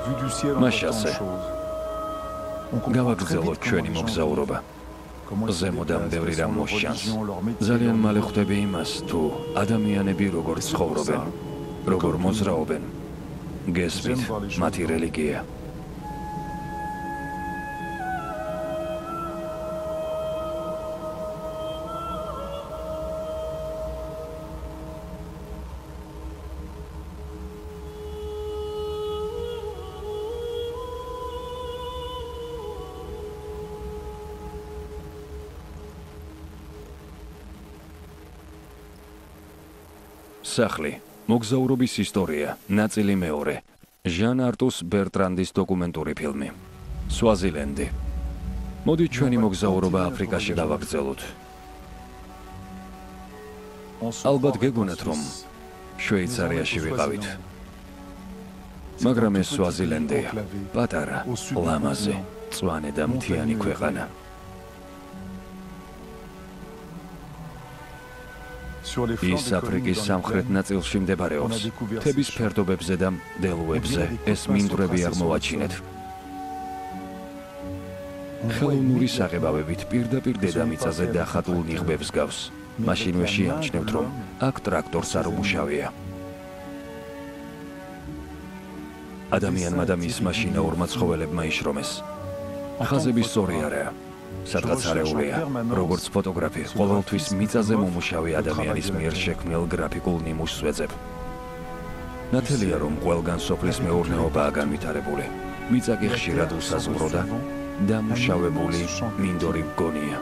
მას ასე გავაგრძელოთ ჩვენი მოგზაურობა. ზემოდან ბევრი რამ მოსჩანს. ძალიან მალე ხვდები იმას, თუ ადამიანები როგორ ცხოვრობენ, როგორ მოძრაობენ. გესმით, მათი რელიგია. სახლი, მოგზაურობის ისტორია, ნაწილი მეორე. ჟან არტუს ბერტრანდის დოკუმენტური ფილმი. სვაზილენდი. მოდით ჩვენი მოგზაურობა აფრიკაში გავაგრძელოთ. ალბათ გეგონათ, რომ შვეიცარიაში ვიყავით. მაგრამ ეს სვაზილენდია, პატარა, ლამაზი, მწვანე და მთიანი ქვეყანა. ის აფრიკის სამხრეთ ნაწილში მდებარეობს. მთების ფერდობებზე და მდელოებზე ეს მინდვრები არ მოვაჩინეთ. ხელოვნური საღებავებით პირდაპირ დედამიწაზე დახატულ ნიღბებს გავს. მაშინვე შეამჩნევთ, რომ აქ ტრაქტორს არ უმუშავია. ადამიანმა და მის მაშინაურმა ცხოველებმა იშრომეს. ხაზები სწორი არაა. სადღაც არეულია, როგორც ფოტოგრაფი, ყოველთვის მიწაზე მომუშავე ადამიანის მიერ შექმნილ გრაფიკულ ნიმუშს ვეძებ. ნათელია, რომ ყველგან სოფლის მეურნეობაა განვითარებული. მიწა კი ხშირად უსაზღვრო და დამუშავებული მინდორი მგონია.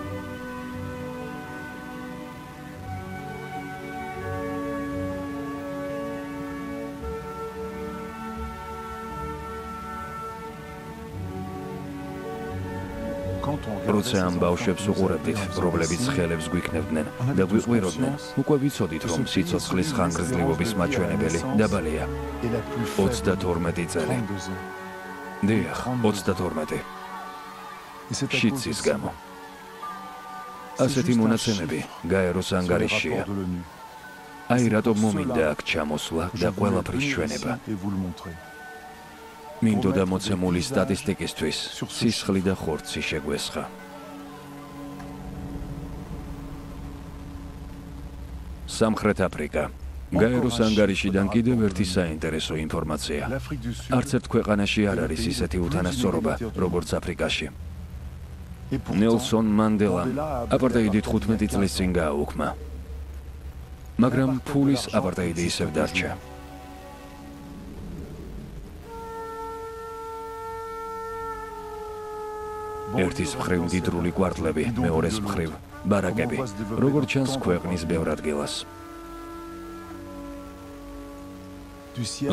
როცა ამ ბავშვებს უყურებდით, რომლებიც ხელებს გვიქნებდნენ და გვიყვიროდნენ, უკვე ვიცოდით, რომ სიცოცხლის ხანგრძლივობის მაჩვენებელი დაბალია. 32 წელი. დიახ, 32. შიცის გამო. ასეთი მონაცემები გაეროს ანგარიშია. აი რატომ მომინდა აქ ჩამოსვლა და ყველაფრის ჩვენება. მინდოდა მოცემული სტატისტიკისთვის სისხლი და ხორცი შეგვესხა. სამხრეთ აფრიკა. გაეროს ანგარიშიდან კიდევ ერთი საინტერესო ინფორმაცია. არც ერთ ქვეყანაში არ არის ისეთი უთანასწორობა, როგორც აფრიკაში. ნელსონ მანდელამ აპარტეიდი 15 წლის წინ გააუქმა. მაგრამ ფულის აპარტეიდი ისევ დარჩა. ერთის მხრივ მდიდრული კვარტლები, მეორეს მხრივ ბარაკები, როგორც ჩანს ქვეყნის ბევრ ადგილას.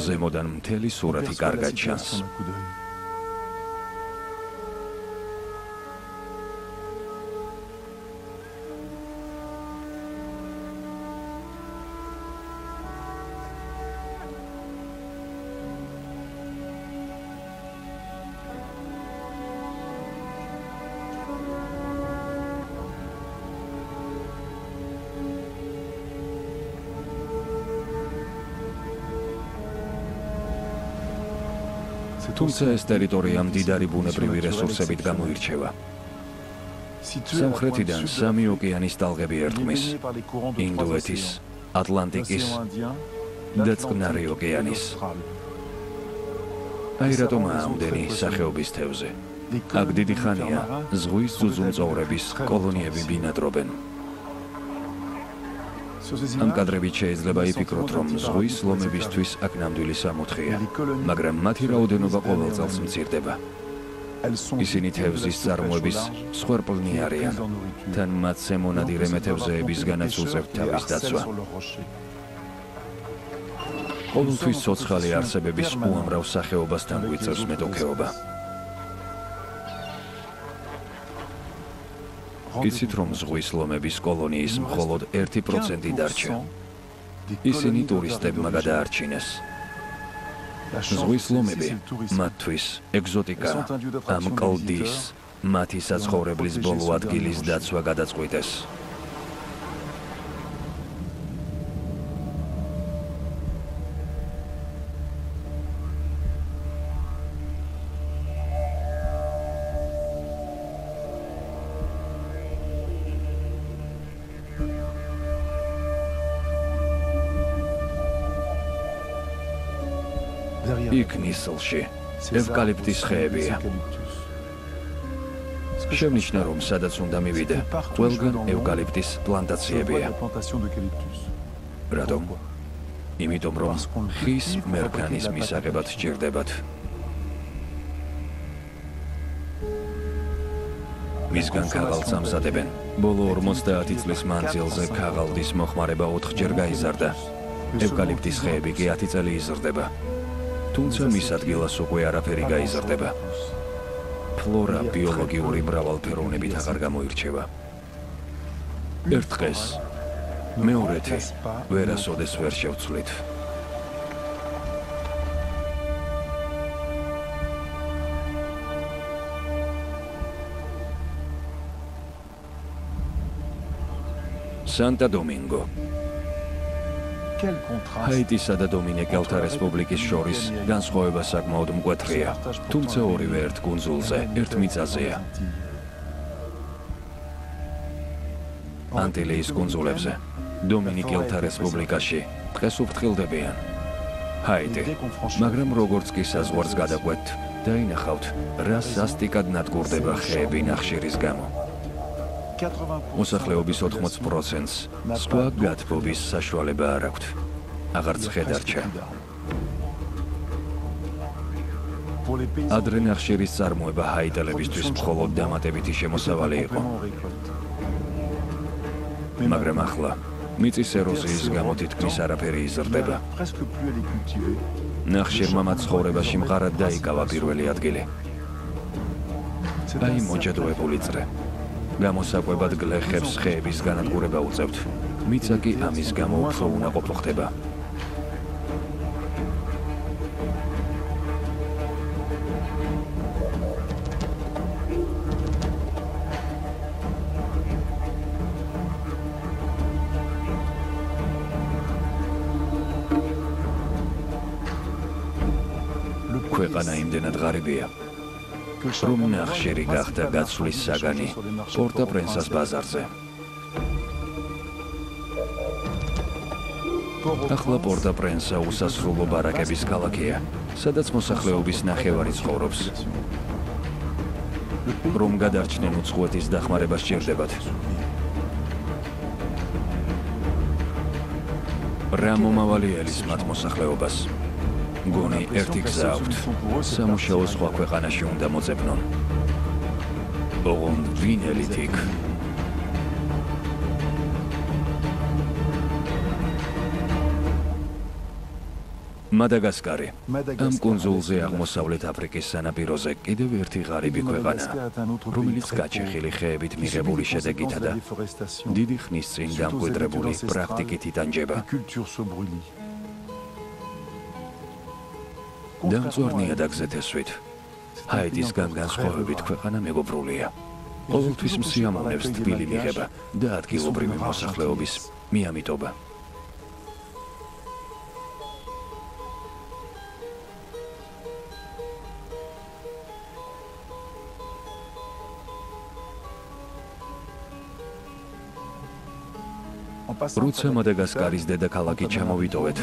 ზემოდან მთელი სურათი კარგად ჩანს. თუმცა ეს ტერიტორია მდიდარი ბუნებრივი რესურსებით გამოირჩევა. სამხრეთიდან 3 ოკეანის ტალღები ერტყმის: ინდოეთის, ატლანტიკის და წყნარი ოკეანის. აი რატომაა ამდენი სახეობის თევზი. აქ დიდი ხანია ზღვის ძუძუმწოვრების კოლონიები ბინადრობენ. ამ კადრებით შეიძლება იფიქროთ, რომ ზღვის ლომებისთვის აქ ნამდვილი სამოთხეა, მაგრამ მათი რაოდენობა ყოველ წელს მცირდება. ისინი თევზის წარმოების მსხვერპლნი არიან, თან მათზე მონადირე მეთევზეებისგანაც უწევთ თავის დაცვა. ყოველთვის ცოცხალი არსებების უამრავ სახეობასთან გვიწევს მეტოქეობა. იცით, რომ ზღვის ლომების კოლონიის მხოლოდ 1% დარჩა. ისინი ტურისტებმა გადაარჩინეს. ზღვის ლომები მათთვის ეგზოტიკა, ამ კლდის, მათი საცხოვრებლის ბოლო ადგილის დაცვა გადაწყვიტეს. იქ ნისლში ევკალიპტის ხეებია. Შემნიშნა რომ სადაც უნდა მივიდე, ყველგან ევკალიპტის პლანტაციებია. რატომ? იმიტომ რომ ხის მერქანის მისაღებად სჭირდებათ. მისგან ქაღალდს ამზადებენ. ბოლო 50 წლის მანძილზე ქაღალდის მოხმარება 4-ჯერ გაიზარდა. ევკალიპტის ხეები კი 10 წელი იზრდება. თუმცა მის ადგილას უკვე არაფერი გაიზრდება. ფლორა ბიოლოგიური მრავალფეროვნებით აღარ გამოირჩევა. ერთ დღეს, მეორეთი ვერასოდეს ვერ შევცვლით. სანტა-დომინგო. ჰაიტისა და დომინიკელთა რესპუბლიკის შორის განსხვავება საკმაოდ მკვეთრია, თუმცა ორივე ერთ კუნძულზე, ერთ მიწაზეა. ანტილეის კუნძულებზე, დომინიკელთა რესპუბლიკაში დღეს უფრთხილდებიან. ჰაიტი, მაგრამ როგორც კი საზღვარს გადაგვეთთ, დაინახავთ, რა სასტიკად ნადგურდება ხეები ნახშირის გამო. მოსახლეობის 80%-ს სხვა გათბობის საშუალება არ აქვთ. აღარც ხე დარჩა. ადრე ნახშირის წარმოება ჰაიტელებისთვის მხოლოდ დამატებითი შემოსავალი იყო. მაგრამ ახლა მიწის ეროზიის გამო თითქმის არაფერი იზრდება. ნახშირმა მაცხოვრებაში მყარად დაიკავა პირველი ადგილი. აი მოჭედროებული წრე. გამოსაკვებად გლეხებს ხეების განადგურება უწევთ. მიწა კი ამის გამო უფრო უნაყოფო ხდება. ქვეყანა იმდენად ღარიბია, რომ ნახშირი გახდა გაცვლის საგანი პორტა-პრენსას ბაზარზე. ახლა პორტა-პრენსა უსასრულო ბარაკების ქალაქია, სადაც მოსახლეობის ნახევარი ცხოვრობს. რომ გადარჩნენ უცხოეთის დახმარება სჭირდებათ. რა მომავალი ელის მათ მოსახლეობას? გონი ერთი გზა აქვთ. სამუშაო სხვა ქვეყანაში უნდა მოძებნონ. ოღონდ ვინ ელით იქ? მადაგასკარი. ამ კუნძულზე აღმოსავლეთ აფრიკის სანაპიროზე კიდევ ერთი ღარიბი ქვეყანაა, რომელიც გაჩეხილი ხეებით მიღებული შედეგითა და დიდი ხნის წინ დამკვიდრებული პრაქტიკით იტანჯება. დამწვარნი ადაგზეთ ესვით. ჰაიტისგან განსხვავებით ქვეყანა მეგობრულია. ყოველთვის მსიამოვნებს თბილი მიღება და ადგილობრივი მოსახლეობის მიამიტობა. როცა მადაგასკარის დედაქალაქი ჩამოვიტოვეთ,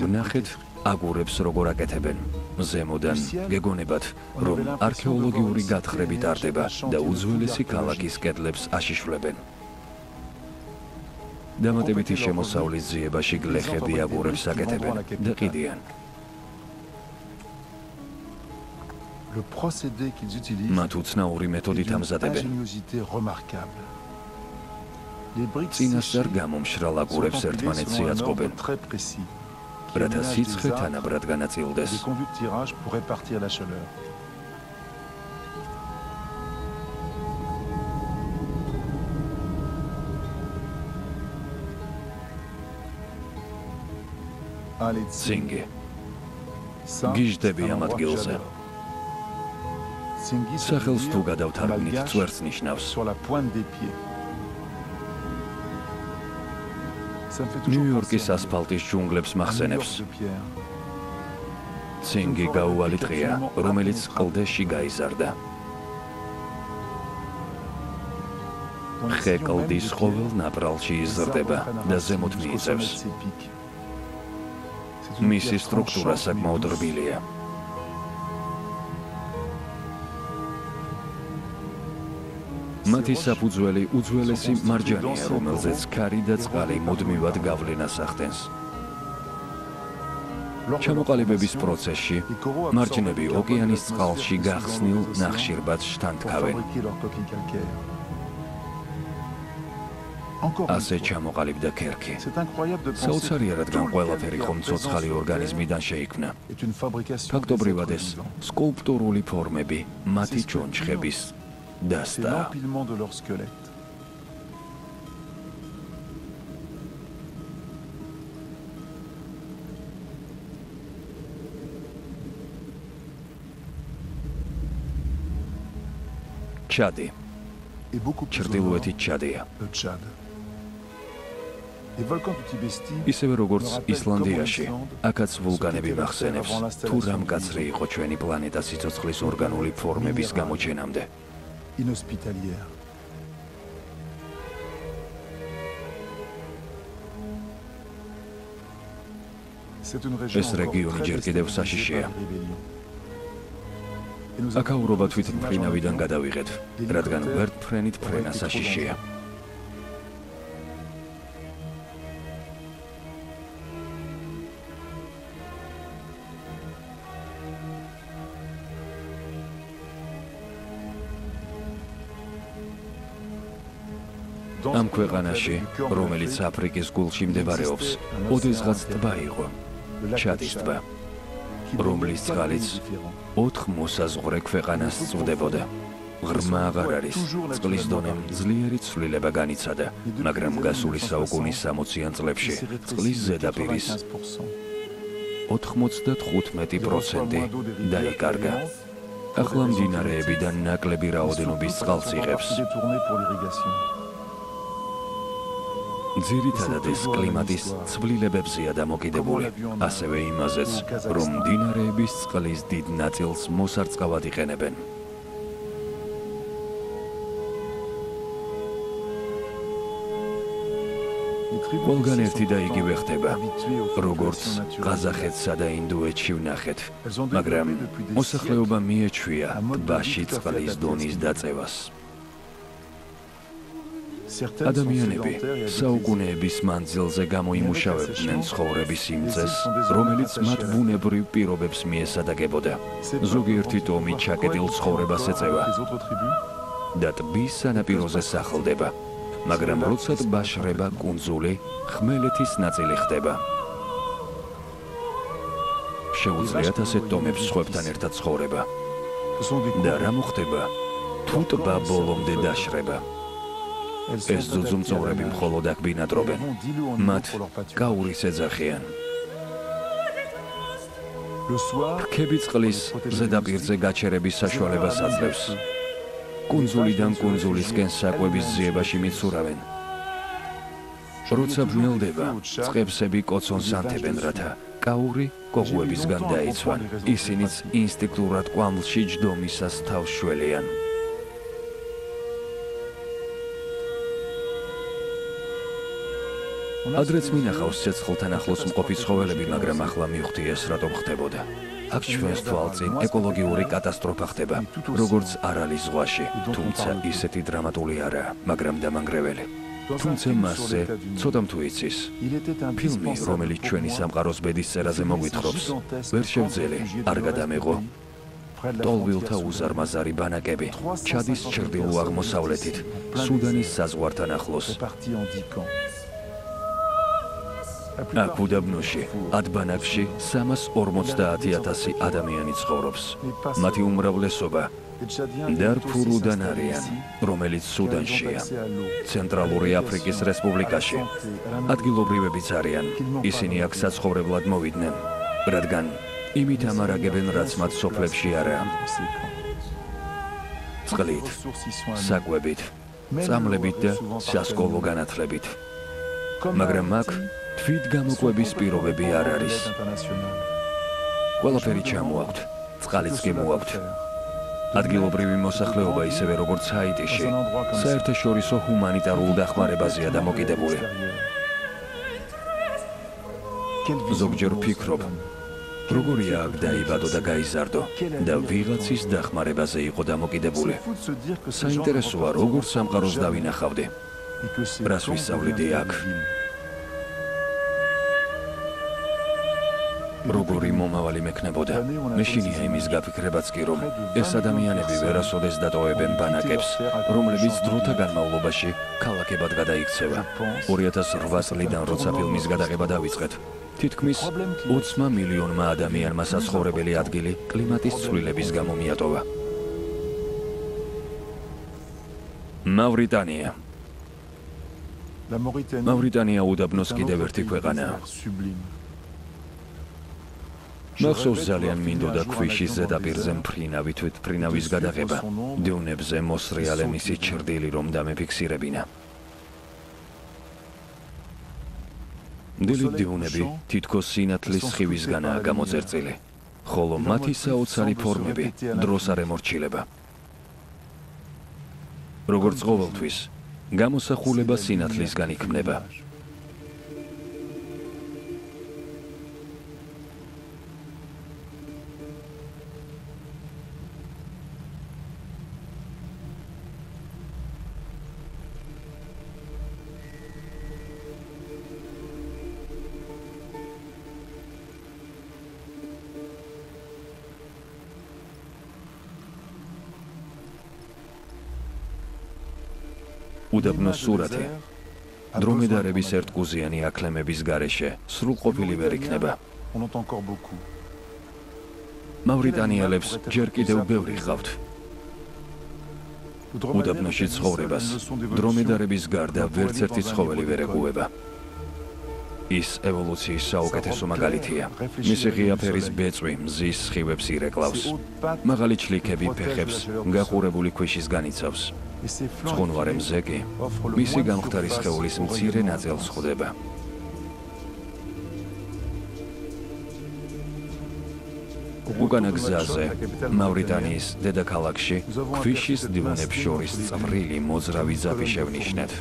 ვნახეთ აგურებს როგორ აკეთებენ. ზემოდან გეგონებათ, რომ არქეოლოგიური გათხრები ტარდება და უძველესი ქალაქის კედლებს აშიშვლებენ. დამატებითი შემოსავლის ძიებაში გლეხები აგურებს აკეთებენ და ყიდიან. მათ უცნაური მეთოდით ამზადებენ. წინასწარ გამომშრალ აგურებს ერთმანეთს იაწყობენ, რათა სიცხე თანაბრად განაწილდეს. ცინგი. გიჟდები ამ ადგილზე. სახელს თუ გადავთარგმნით, წვერს ნიშნავს. ნიუ-იორკის ასფალტის ჯუნგლებს მახსენებს. ცინგი გაუვალი ტყეა, რომელიც კლდეში გაიზარდა. ხე კლდის ყოველ ნაპრალში იზრდება და ზემოთ მიიწევს. მისი სტრუქტურა საკმაოდ რბილია. მათი საფუძველი უძველესი მარჯანია, რომელზეც ქარი და წყალი მუდმივად გავლენას ახდენს. ჩამოყალიბების პროცესში მარჯნები ოკეანის წყალში გახსნილ ნახშირბადს შთანთქავენ. ასე ჩამოყალიბდა ქერქი. საოცარია, რადგან ყველაფერი ხომ ცოცხალი ორგანიზმიდან შეიქმნა. ფაქტობრივად ეს სკულპტურული ფორმები მათი ჩონჩხების დასტაა. ჩადი. ჩრდილოეთი ჩადია. ისევე როგორც ისლანდიაში, აქაც ვულკანები მახსენებს, თუ რა მკაცრი იყო ჩვენი პლანეტა სიცოცხლის ორგანული ფორმების გამოჩენამდე. ეს რეგიონი ჯერ კიდევ საშიშია. აქაურობა თვითმფრინავიდან გადავიღეთ, რადგან ვერტმფრენით ფრენა საშიშია. ამ ქვეყანაში, რომელიც აფრიკის გულში მდებარეობს, ოდესღაც ტბა იყო, ჩადის ტბა, რომლის წყალიც 4 მოსაზღვრე ქვეყანას წვდებოდა. ღრმა აღარ არის, წყლის დონემ ძლიერი ცვლილება განიცადა, მაგრამ გასული საუკუნის 60-იან წლებში წყლის ზედაპირის 95% დაიკარგა. ახლა მდინარეებიდან ნაკლები რაოდენობის წყალს იღებს. ძირითადად ეს კლიმატის ცვლილებებზეა დამოკიდებული, ასევე იმაზეც, რომ მდინარეების წყლის დიდ ნაწილს მოსარწყავად იყენებენ. ყველგან ერთი და იგივე ხდება, როგორც ყაზახეთსა და ინდოეთში ვნახეთ, მაგრამ მოსახლეობა მიეჩვია ტბაში წყლის დონის დაწევას. ადამიანები საუკუნეების მანძილზე გამოიმუშავებდნენ ცხოვრების იმ წესს, რომელიც მათ ბუნებრივ პირობებს მიესადაგებოდა. ზოგიერთი ტომი ჩაკეტილ ცხოვრებას ეწევა და ტბის სანაპიროზე სახლდება, მაგრამ როცა ტბა შრება კუნძული, ხმელეთის ნაწილი ხდება. შეუძლიათ ასეთ ტომებს სხვებთან ერთად ცხოვრება. და რა მოხდება, თუ ტბა ბოლომდე დაშრება? ეს ძუძუმწოვრები მხოლოდ აქ ბინადრობენ. მათ გაურის ეძახიან. რქები წყლის ზედაპირზე გაჩერების საშუალებას აძლევს. კუნძულიდან კუნძულისკენ საკვების ძიებაში მიცურავენ. როცა ბნელდება, წყებსები კოცონს ანთებენ, რათა კაური კოღუებისგან დაიცვან. ისინიც ინსტინქტურად კვამლში ჯდომისას თავს შველიან. ადრეც მინახავს ცეცხლთან ახლოს მყოფი ცხოველები, მაგრამ ახლა მივხვდი ეს რატომ ხდებოდა. აქ ჩვენს თვალწინ ეკოლოგიური კატასტროფა ხდება, როგორც არალის ზღვაში, თუმცა ისეთი დრამატული არაა, მაგრამ დამანგრეველი. თუმცა მასზე ცოტა თუ იცის. ფილმი, რომელიც ჩვენი სამყაროს ბედისწერაზე მოგვითხრობს, ვერ შევძელი, არ გადამეღო. ტოლვილთა უზარმაზარი ბანაკები, ჩადის ჩრდილო-აღმოსავლეთით, სუდანის საზღვართან ახლოს. აქ უდაბნოში, ატბანაკში 350,000 ადამიანი ცხოვრობს. მათი უმრავლესობა დარფურუდან არიან, რომელიც სუდანშია. ცენტრალური აფრიკის რესპუბლიკაში ადგილობრივებიც არიან. ისინი აქ საცხოვრებლად მოვიდნენ, რადგან იმით ამარაგებენ, რაც მათ სოფლებში არაა. წყლით, საკვებით, წამლებით და სასკოლო განათლებით. მაგრამ აქ თვითგამოკვების პირობები არ არის. ყველაფერი ჩამოაქვთ, წყალიც კი მოაქვთ. ადგილობრივი მოსახლეობა, ისევე როგორც ჰაიტიში, საერთაშორისო ჰუმანიტარულ დახმარებაზეა დამოკიდებული. ზოგჯერ ვფიქრობ, როგორია აქ დაიბადო და გაიზარდო და ვიღაცის დახმარებაზე იყო დამოკიდებული. საინტერესოა, როგორ სამყაროს დავინახავდი. რას ვისწავლიდი აქ? როგორი მომავალი მექნებოდა. მეშინია იმის გაფიქრებაც კი, რომ ეს ადამიანები ვერასოდეს დატოვებენ ბანაკებს, რომლებიც დროთა განმავლობაში ქალაქებად გადაიქცევა. 2008 წლიდან როცა ფილმის გადაღება დავიწყეთ, თითქმის 20 მილიონმა ადამიანმა საცხოვრებელი ადგილი კლიმატის ცვლილების გამო მიატოვა. მავრიტანია. მავრიტანია უდაბნოს კიდევ ერთი ქვეყანაა. მახსოვს ძალიან მინდოდა ქვიშის ზედაპირზე მფრინავი თვითმფრინავის გადაღება, დიუნებზე მოსრიალე მისი ჩრდილი რომ დამეფიქსირებინა. დილით დიუნები თითქოს სინათლის სხივისგანაა გამოწერწილი, ხოლო მათი საოცარი ფორმები დროს არ ემორჩილება. როგორც ყოველთვის, გამოსახულება სინათლისგან იქმნება. უდაბნოს სურათი დრომედარების ერთგუზიანი აქლემების გარეშე სრულყოფილი ვერ იქნება. მავრიტანიელებს ჯერ კიდევ ბევრი ჰყავთ. უდაბნოში ცხოვრებას დრომედარების გარდა ვერც ერთი ცხოველი ვერ ეგუება. ის ევოლუციის საუკეთესო მაგალითია. მისი ღია ფერის ბეწვი მზის სხივებს ირეკლავს. მაღალი ჩლიქები ფეხებს გახურებული ქვიშისგან იცავს. ცხუნვარე მზე კი მისი გამხდარი სხეულის მცირე ნაწილს ხვდება. უკანა გზაზე, მავრიტანიის დედაქალაქში, ქვიშის დიუნებს შორის წვრილი მოძრავი ძაფი შევნიშნეთ,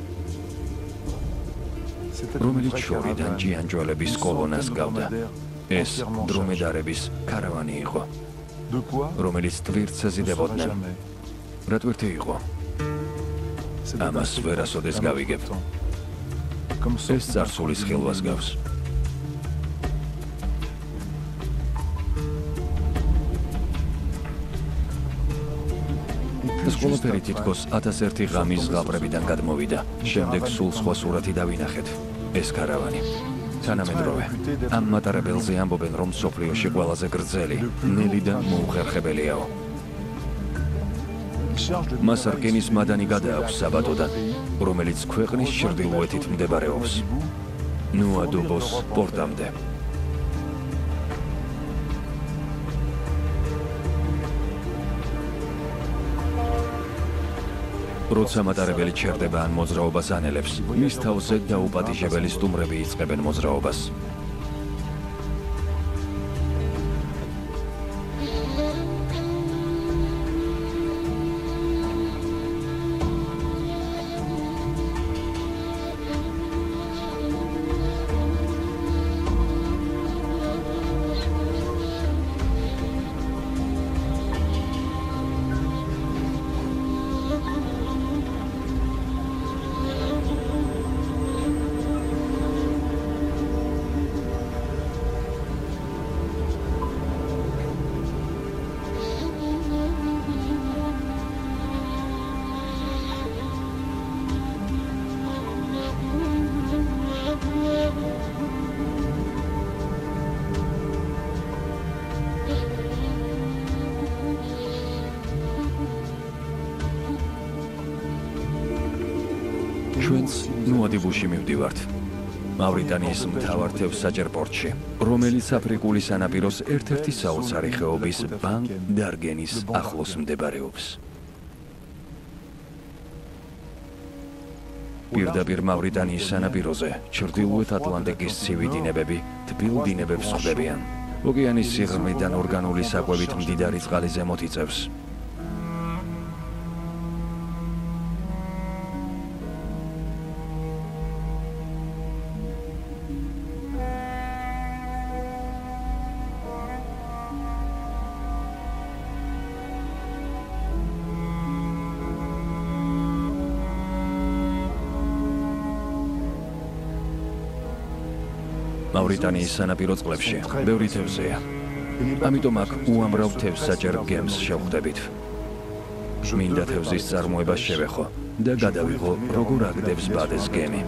რომელიც შორიდან ჭიანჭველების კოლონას გავდა. ეს დრომედარების ქარავანი იყო, რომელიც ტვირთს ეზიდებოდნენ. რა ტვირთი იყო? ამას ვერასოდეს გავიგებ. ეს წარსულის ხილვას გავს. ეს ყველაფერი თითქოს 1001 ღამის ზღაპრებიდან გადმოვიდა. შემდეგ სულ სხვა სურათი დავინახეთ. ეს ქარავანი. თანამედროვე. ამ მატარებელზე ამბობენ, რომ მსოფლიოში ყველაზე გრძელი, ნელი და მოუხერხებელიაო. მას რკინის მადანი გადააქვს საბადოდან, რომელიც ქვეყნის ჩრდილოეთით მდებარეობს. ნუადუბოს პორტამდე. როცა მატარებელი ჩერდება ან მოძრაობას ანელებს, მის თავზე დაუპატიჟებელი სტუმრები იწყებენ მოძრაობას. ჩვენც ნუადიბუში მივდივართ, მავრიტანიის მთავარ თევზსაჭერ პორტში, რომელიც აფრიკული სანაპიროს ერთ-ერთი საოცარი ხეობის ბან-დარგენის ახლოს მდებარეობს. პირდაპირ მავრიტანიის სანაპიროზე ჩრდილოეთ ატლანტიკის ცივი დინებები თბილ დინებებს ხვდებიან. ოკეანის სიღრმიდან ორგანული საკვებით მდიდარი წყალი ზემოთ იწევს. მავრიტანიის სანაპირო წყლებში ბევრი თევზია. ამიტომ აქ უამრავ თევზსაჭერ გემს შევხვდებით. მინდა თევზის წარმოება შევეხო და გადავიღო, როგორ აგდებს ბადეს გემი.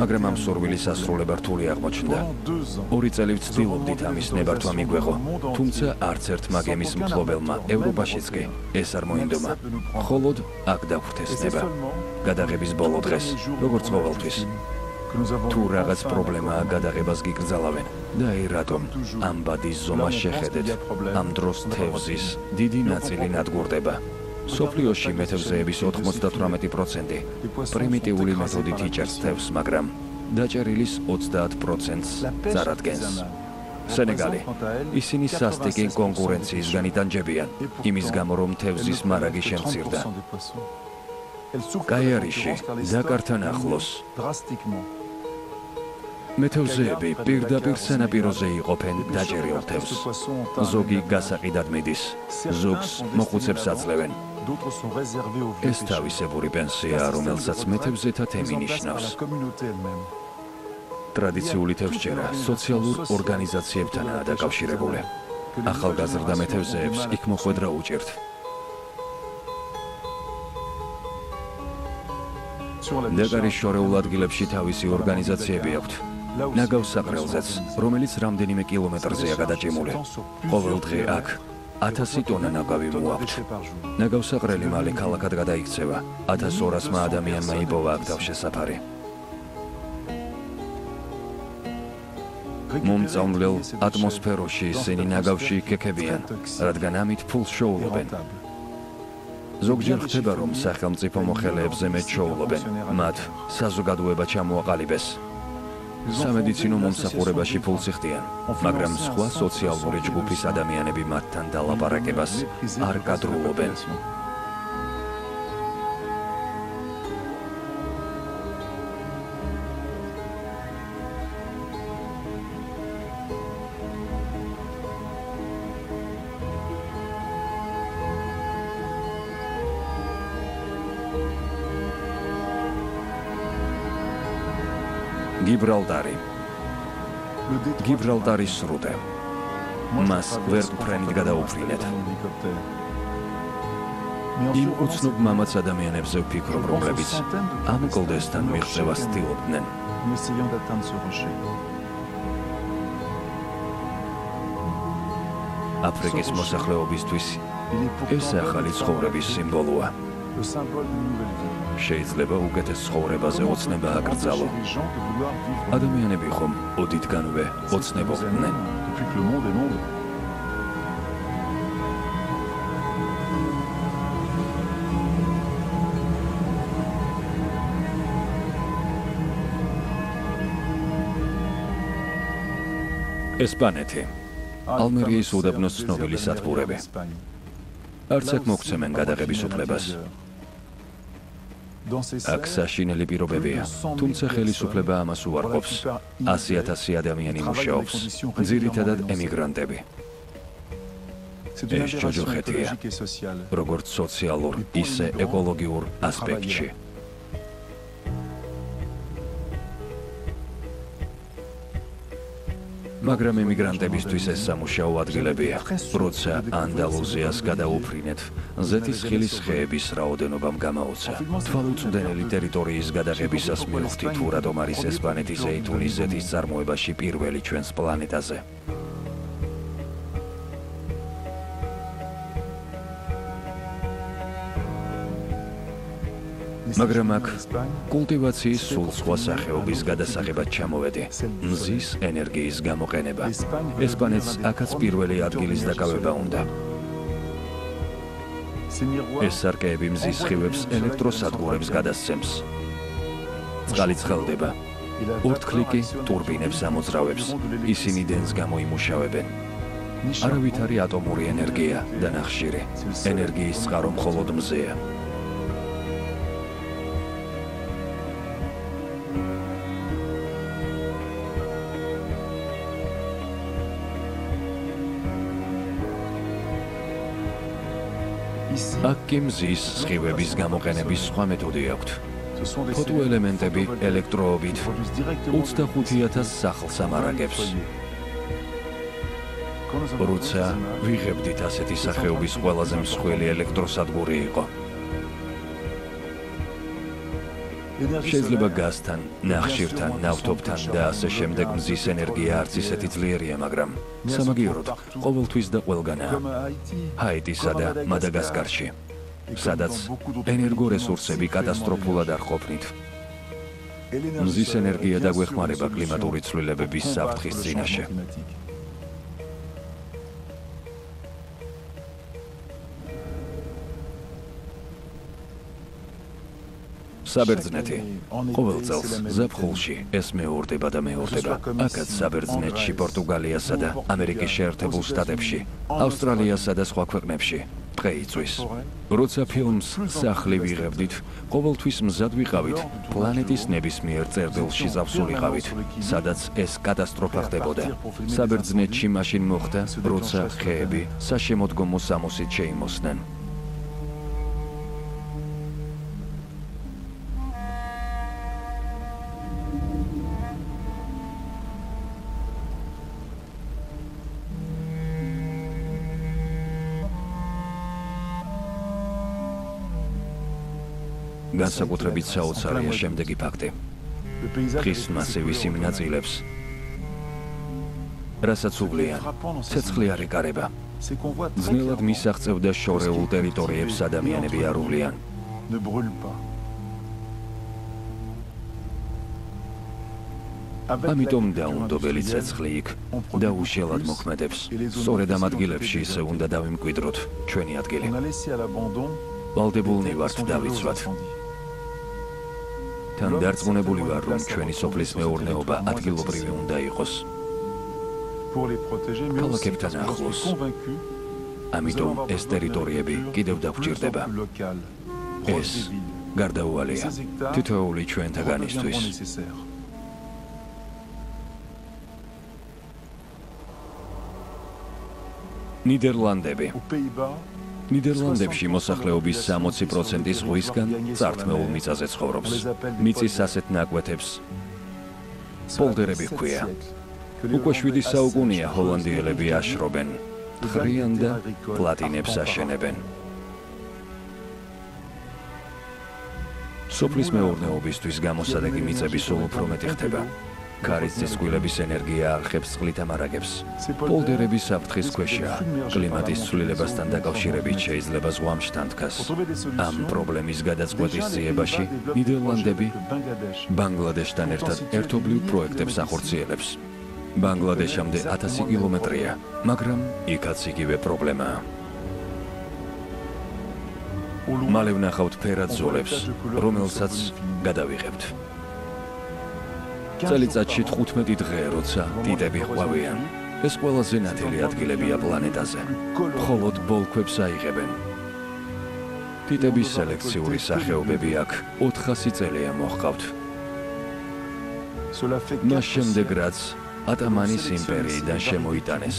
მაგრამ ამ სურვილის ასრულება რთული აღმოჩნდა. 2 წელი ვცდილობდით ამის ნებართვა მიგვეღო, თუმცა არც ერთმა გემის მფლობელმა ევროპაშიც კი ეს არ მოინდომა. მხოლოდ აქ დაგვრთესდება. გადაღების ბოლო დღეს, როგორც ყოველთვის. თუ რაღაც პრობლემაა, გადაღებას გიკრძალავენ. და აი რატომ ამ ბადის ზომას შეხედეთ, ამ დროს თევზის დიდი ნაწილი ნადგურდება. სოფლიოში მეთევზეების 98% პრიმიტიული მეთოდით იჭერს თევზს, მაგრამ დაჭერილის 30%-ს წარადგენს. სენეგალი. ისინი სასტიკი კონკურენციისგან იტანჯებიან, იმის გამო რომ თევზის მარაგი შემცირდა. კაიარიში, დაკართან ახლოს. მეთევზეები პირდაპირ სანაპიროზე იყოფენ დაჭერილ თევზს. ზოგი გასაყიდად მიდის, ზოგს მოხუცებს აძლევენ. ეს თავისებური პენსია, რომელსაც მეთევზეთა თემი ნიშნავს. ტრადიციული თევზჭერა სოციალურ ორგანიზაციებთანაა დაკავშირებული. ახალგაზრდა მეთევზეებს იქ მოხვედრა უჭირთ. ნეგარის შორეულ ადგილებში თავისი ორგანიზაციები აქვთ. ნაგავს საყრელზეც, რომელიც რამდენიმე კილომეტრზეა გადაჭიმული. ყოველ დღე აქ 1000 ტონა ნაგავი მოაქვთ. ნაგავსაყრელი მალე ქალაქად გადაიქცევა. 1200-მა ადამიანმა იპოვა აქ თავშესაფარი. მომწამვლელ ატმოსფეროში ისინი ნაგავში იქექებიან, რადგან ამით ფულს შოულობენ. ზოგჯერ ხდება, რომ სახელმწიფო მოხელეებზე მეტ შოულობენ, მათ საზოგადოება ჩამოაყალიბეს. სამედიცინო მომსახურებაში ფულს იხდიან, მაგრამ სხვა სოციალური ჯგუფის ადამიანები მათთან დალაპარაკებას არ გადრულობენ. გიბრალტარი. გიბრალტარის სრუტე. მას ვერტმფრენით გადაუფრინეთ. იმ უცნობ მამაც ადამიანებზე ვფიქრობ, რომლებიც ამ კლდესთან მიღწევას ცდილობდნენ. აფრიკის მოსახლეობისთვის ეს ახალი ცხოვრების სიმბოლოა. შეიძლება უკეთეს ცხოვრებაზე ოცნება აკრძალო. ადამიანები ხომ ოდითგანვე ოცნებობდნენ. ესპანეთი. ალმერიის უდაბნოს ცნობილი სათბურები. არც აქ მოგცემენ გადაღების უფლებას. აქ საშინელი პირობებია, თუმცა ხელისუფლება ამას უარყოფს. 100,000 ადამიანი მუშაობს, ძირითადად ემიგრანტები. ეს ჯოჯოხეთია, როგორც სოციალურ, ისე ეკოლოგიურ ასპექტში. მაგრამ ემიგრანტებისთვის ეს სამუშაო ადგილებია. როცა ანდალუზიას გადაუფრინეთ, ზეთისხილის ხეების რაოდენობამ გამაოცა. თვალუწვდენელი ტერიტორიის გადაღებისას მივხვდით, თუ რატომ არის ესპანეთი ზეითუნის ზეთის წარმოებაში პირველი ჩვენს პლანეტაზე. მაგრამ აქ კულტივაციის სულ სხვა სახეობის გადასაღებად ჩამოვედი. მზის ენერგიის გამოყენება. ესპანეთს აქაც პირველი ადგილის დაკავება უნდა. ეს სარკეები მზის სხივებს ელექტროსადგურებს გადასცემს. წყალი ცხელდება. ორთქლიკი ტურბინებს ამოძრავებს. ისინი დენს გამოიმუშავებენ. არავითარი ატომური ენერგია და ნახშირი. ენერგიის წყარო მხოლოდ მზეა. აქ კი მზის სხივების გამოყენების სხვა მეთოდი აქვთ. ფოტოელემენტები ელექტროობით 25,000 სახლს ამარაგებს. როცა ვიღებდით ასეთი სახეობის ყველაზე მსხვილი ელექტროსადგური იყო. შეიძლება გაზთან, ნახშირთან, ნავთობთან და ასე შემდეგ მზის ენერგია არც ისეთი ძლიერია, მაგრამ სამაგიეროდ ყოველთვის და ყველგანაა. ჰაიტისა და მადაგასკარში, სადაც ენერგორესურსები კატასტროფულად არ ყოფნით. მზის ენერგია დაგვეხმარება კლიმატური ცვლილებების საფრთხის წინაშე. საბერძნეთი ყოველ წელს ზაფხულში ეს მეორდება და მეორდება. აქაც საბერძნეთში, პორტუგალიასა და ამერიკის შეერთებულ შტატებში, ავსტრალიასა და სხვა ქვეყნებში დღე იწვის. როცა ფილმს სახლი ვიღებდით, ყოველთვის მზად ვიყავით პლანეტის ნებისმიერ წერტილში წავსულიყავით, სადაც ეს კატასტროფა ხდებოდა. საბერძნეთში მაშინ მოხდა, როცა ხეები საშემოდგომო სამოსით შეიმოსდნენ. განსაკუთრებით საოცარია შემდეგი ფაქტი. ხის მასივის იმ ნაწილებს, რასაც უვლიან, ცეცხლი არ ეკარება. ძნელად მისაღწევ და შორეულ ტერიტორიებს ადამიანები არ უვლიან. ამიტომ დაუნდობელი ცეცხლი იქ დაუშალად მოქმედებს. სწორედ ამ ადგილებში ისე უნდა დავიმკვიდროთ ჩვენი ადგილი. ვალდებულნი ვართ დავიცვათ. თან დარწმუნებული ვარ, რომ ჩვენი სოფლის მეურნეობა ადგილობრივი უნდა იყოს. ქალაქებთან ახლოს. ამიტომ ეს ტერიტორიები კიდევ დაგვჭირდება. ეს გარდაუვალია თითოეული ჩვენთაგანისთვის. ნიდერლანდები. ნიდერლანდებში მოსახლეობის 60% ზღვისგან წართმეულ მიწაზე ცხოვრობს. მიწის ასეთ ნაკვეთებს პოლდერები ჰქვია. უკვე 7 საუკუნეა ჰოლანდიელები აშრობენ, თხრიან და პლატინებს აშენებენ. სოფლის მეურნეობისთვის გამოსადეგი მიწები სულ უფრო მეტი ხდება. ქარისძის წყვილების ენერგია არხებს წყლით ამარაგებს. პოლდერები საფრთხის ქვეშაა. კლიმატის ცვლილებასთან დაკავშირებით შეიძლება ზღვამში თანთქას. ამ პრობლემის გადაწყვეტის ძიებაში ნიდერლანდები ბანგლადეშთან ერთად ერთობლივ პროექტებს ახორციელებს. ბანგლადეშამდე 1000 კილომეტრია, მაგრამ იქაც იგივე პრობლემაა. მალე ვნახავთ ფერად ზოლებს, რომელსაც გადავიღებთ. წელიწადში 15 დღე, როცა ტიტები ყვავიან. ეს ყველაზე ნათელი ადგილებია პლანეტაზე. მხოლოდ ბოლქვებს აიღებენ. ტიტების სელექციური სახეობები აქ 400 წელია მოჰყავთ. მას შემდეგ, რაც ატამანის იმპერიიდან შემოიტანეს.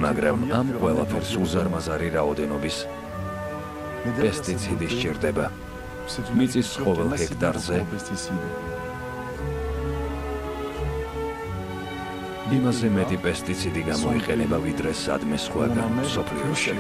მაგრამ ამ ყველაფერს უზარმაზარი რაოდენობის პესტიციდი სჭირდება. მიწის ყოველ ჰექტარზე იმაზე მეტი პესტიციდი გამოიყენება, ვიდრე სადმე სხვაგან მსოფლიოში.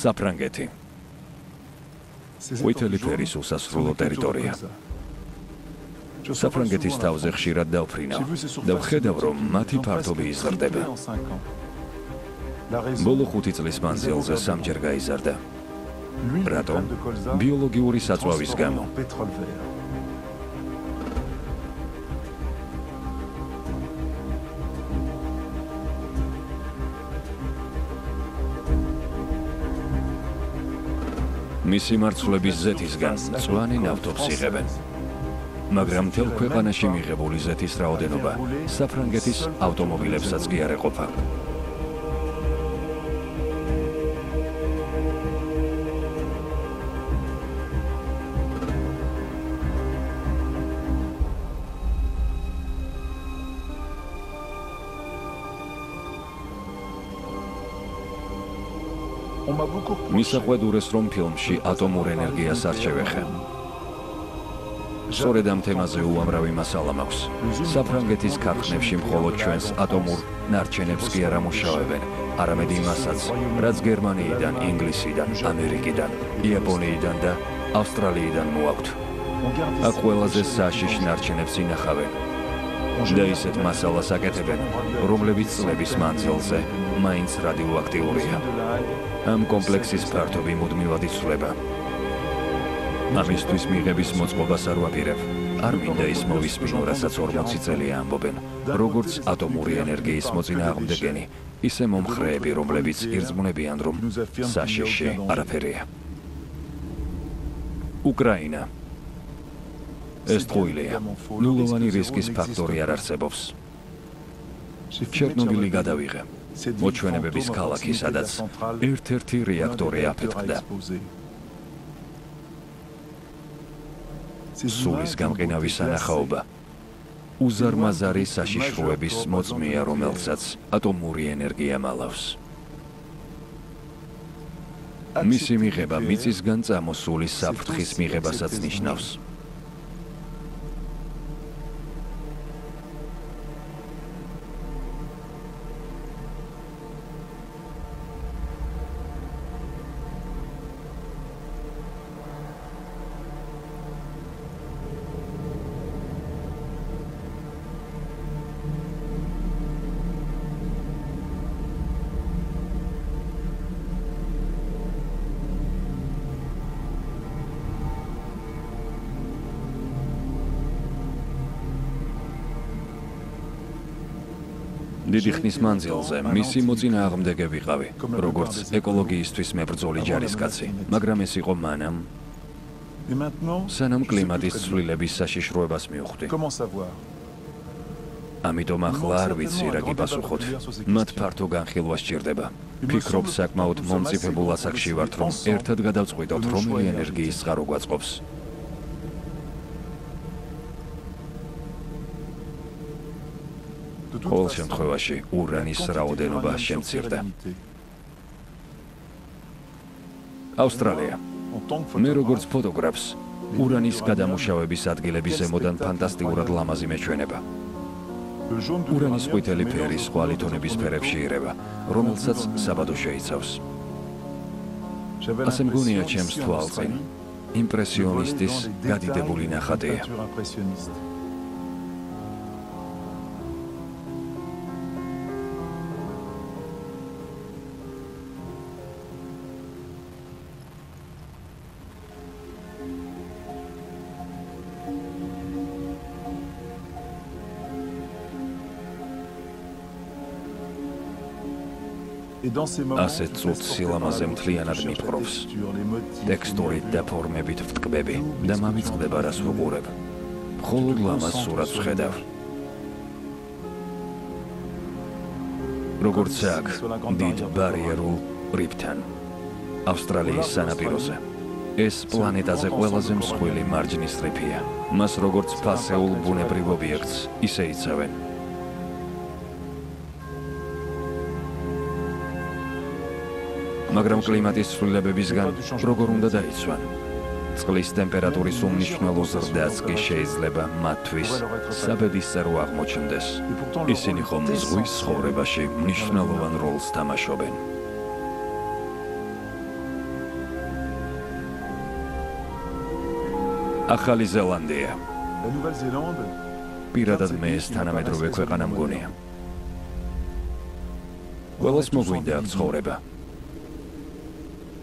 საფრანგეთი. ყვითელი ფერის უსასრულო ტერიტორია. საფრანგეთის თავზე ხშირად დავფრინავ და ვხედავ, რომ მათი ფართობი იზრდება. ბოლო 5 წლის მანძილზე 3-ჯერ გაიზარდა. რატომ? ბიოლოგიური საწვავის გამო. მისი მარცვლების ზეთისგან მწვანე ნავთობს იღებენ. მაგრამ მთელ ქვეყანაში მიღებული ზეთის რაოდენობა საფრანგეთის ავტომობილებსაც კი არ ეყოფა. მისაყვედურეს რომ ფილმში ატომურ ენერგიას არ შევეხე. სწორედ ამ თემაზე უამრავი მასალა მაქვს. საფრანგეთის ქარხნებში მხოლოდ ჩვენს ატომურ ნარჩენებს კი არ ამუშავებენ, არამედ იმასაც, რაც გერმანიიდან, ინგლისიდან, ამერიკიდან, იაპონიიდან და ავსტრალიიდან მოაქვთ. აქ ყველაზე საშიშ ნარჩენებს ინახავენ. და ისეთ მასალას აკეთებენ, რომლებიც წლების მანძილზე მაინც რადიოაქტიურია. ამ კომპლექსის ფართობი მუდმივად იცვლება. ამისთვის მიღების მოწყობას არ ვაპირებ. არ მინდა ის მოვისმინო, რასაც 40 წელია ამბობენ, როგორც ატომური ენერგიის მოწინააღმდეგენი, ისე მომხრეები, რომლებიც ირწმუნებიან, რომ საშიში არაფერია. უკრაინა. ეს ტყუილია. ნულოვანი რისკის ფაქტორი არ არსებობს. ჩერნობილი გადავიღე. მოჩვენებების ქალაქი, სადაც ერთ-ერთი რეაქტორი აფეთქდა. სულის გამყინავი სანახაობა უზარმაზარი საშიშროების მოწმეა, რომელსაც ატომური ენერგია მალავს. მისი მიღება მიწისგან წამოსული საფრთხის მიღებასაც ნიშნავს. დიდი ხნის მანძილზე მისი მოწინააღმდეგე ვიყავი, როგორც ეკოლოგიისთვის მებრძოლი ჯარისკაცი, მაგრამ ეს იყო მანამ, სანამ კლიმატის ცვლილების საშიშროებას მივხვდი. ამიტომ ახლა არ ვიცი რა გიპასუხოთ. მათ ფართო განხილვა სჭირდება. ფიქრობ საკმაოდ მომწიფებულ ასაკში ვართ, რომ ერთად გადავწყვიტოთ, რომელი ენერგიის წყარო გვაწყობს. ყოველ შემთხვევაში ურანის რაოდენობა შემცირდა. ავსტრალია. მე როგორც ფოტოგრაფს, ურანის გადამუშავების ადგილების ზემოდან ფანტასტიკურად ლამაზი მეჩვენება. ურანის ყვითელი ფერი სხვა ლითონების ფერებში ირევა, რომელსაც საბადო შეიცავს. ასე მგონია ჩემს თვალწინ, იმპრესიონისტის გადიდებული ნახატია. ასეთ წუთ სილამაზე მთლიანად მიპყრობს. ტექსტურით და ფორმებით ვტკბები და მამიწყდება რას ვუყურებ. მხოლოდ ლამაზ სურათს ვხედავ. როგორც აქ, დიდ ბარიერულ რიფთან, ავსტრალიის სანაპიროზე. ეს პლანეტაზე ყველაზე მსხვილი მარჯნის რიფია. მას როგორც ფასეულ ბუნებრივ ობიექტს ისე იცავენ. მაგრამ კლიმატის ცვლილებებისგან როგორ უნდა დაიცვან? წყლის ტემპერატურის უმნიშვნელო ზრდაც კი შეიძლება მათთვის საბედისწერო აღმოჩნდეს. ისინი ხომ ზღვის ცხოვრებაში მნიშვნელოვან როლს თამაშობენ. ახალი ზელანდია. პირადად მე ეს თანამედროვე ქვეყანა მგონია. ყველას მოგვინდა აქ ცხოვრება.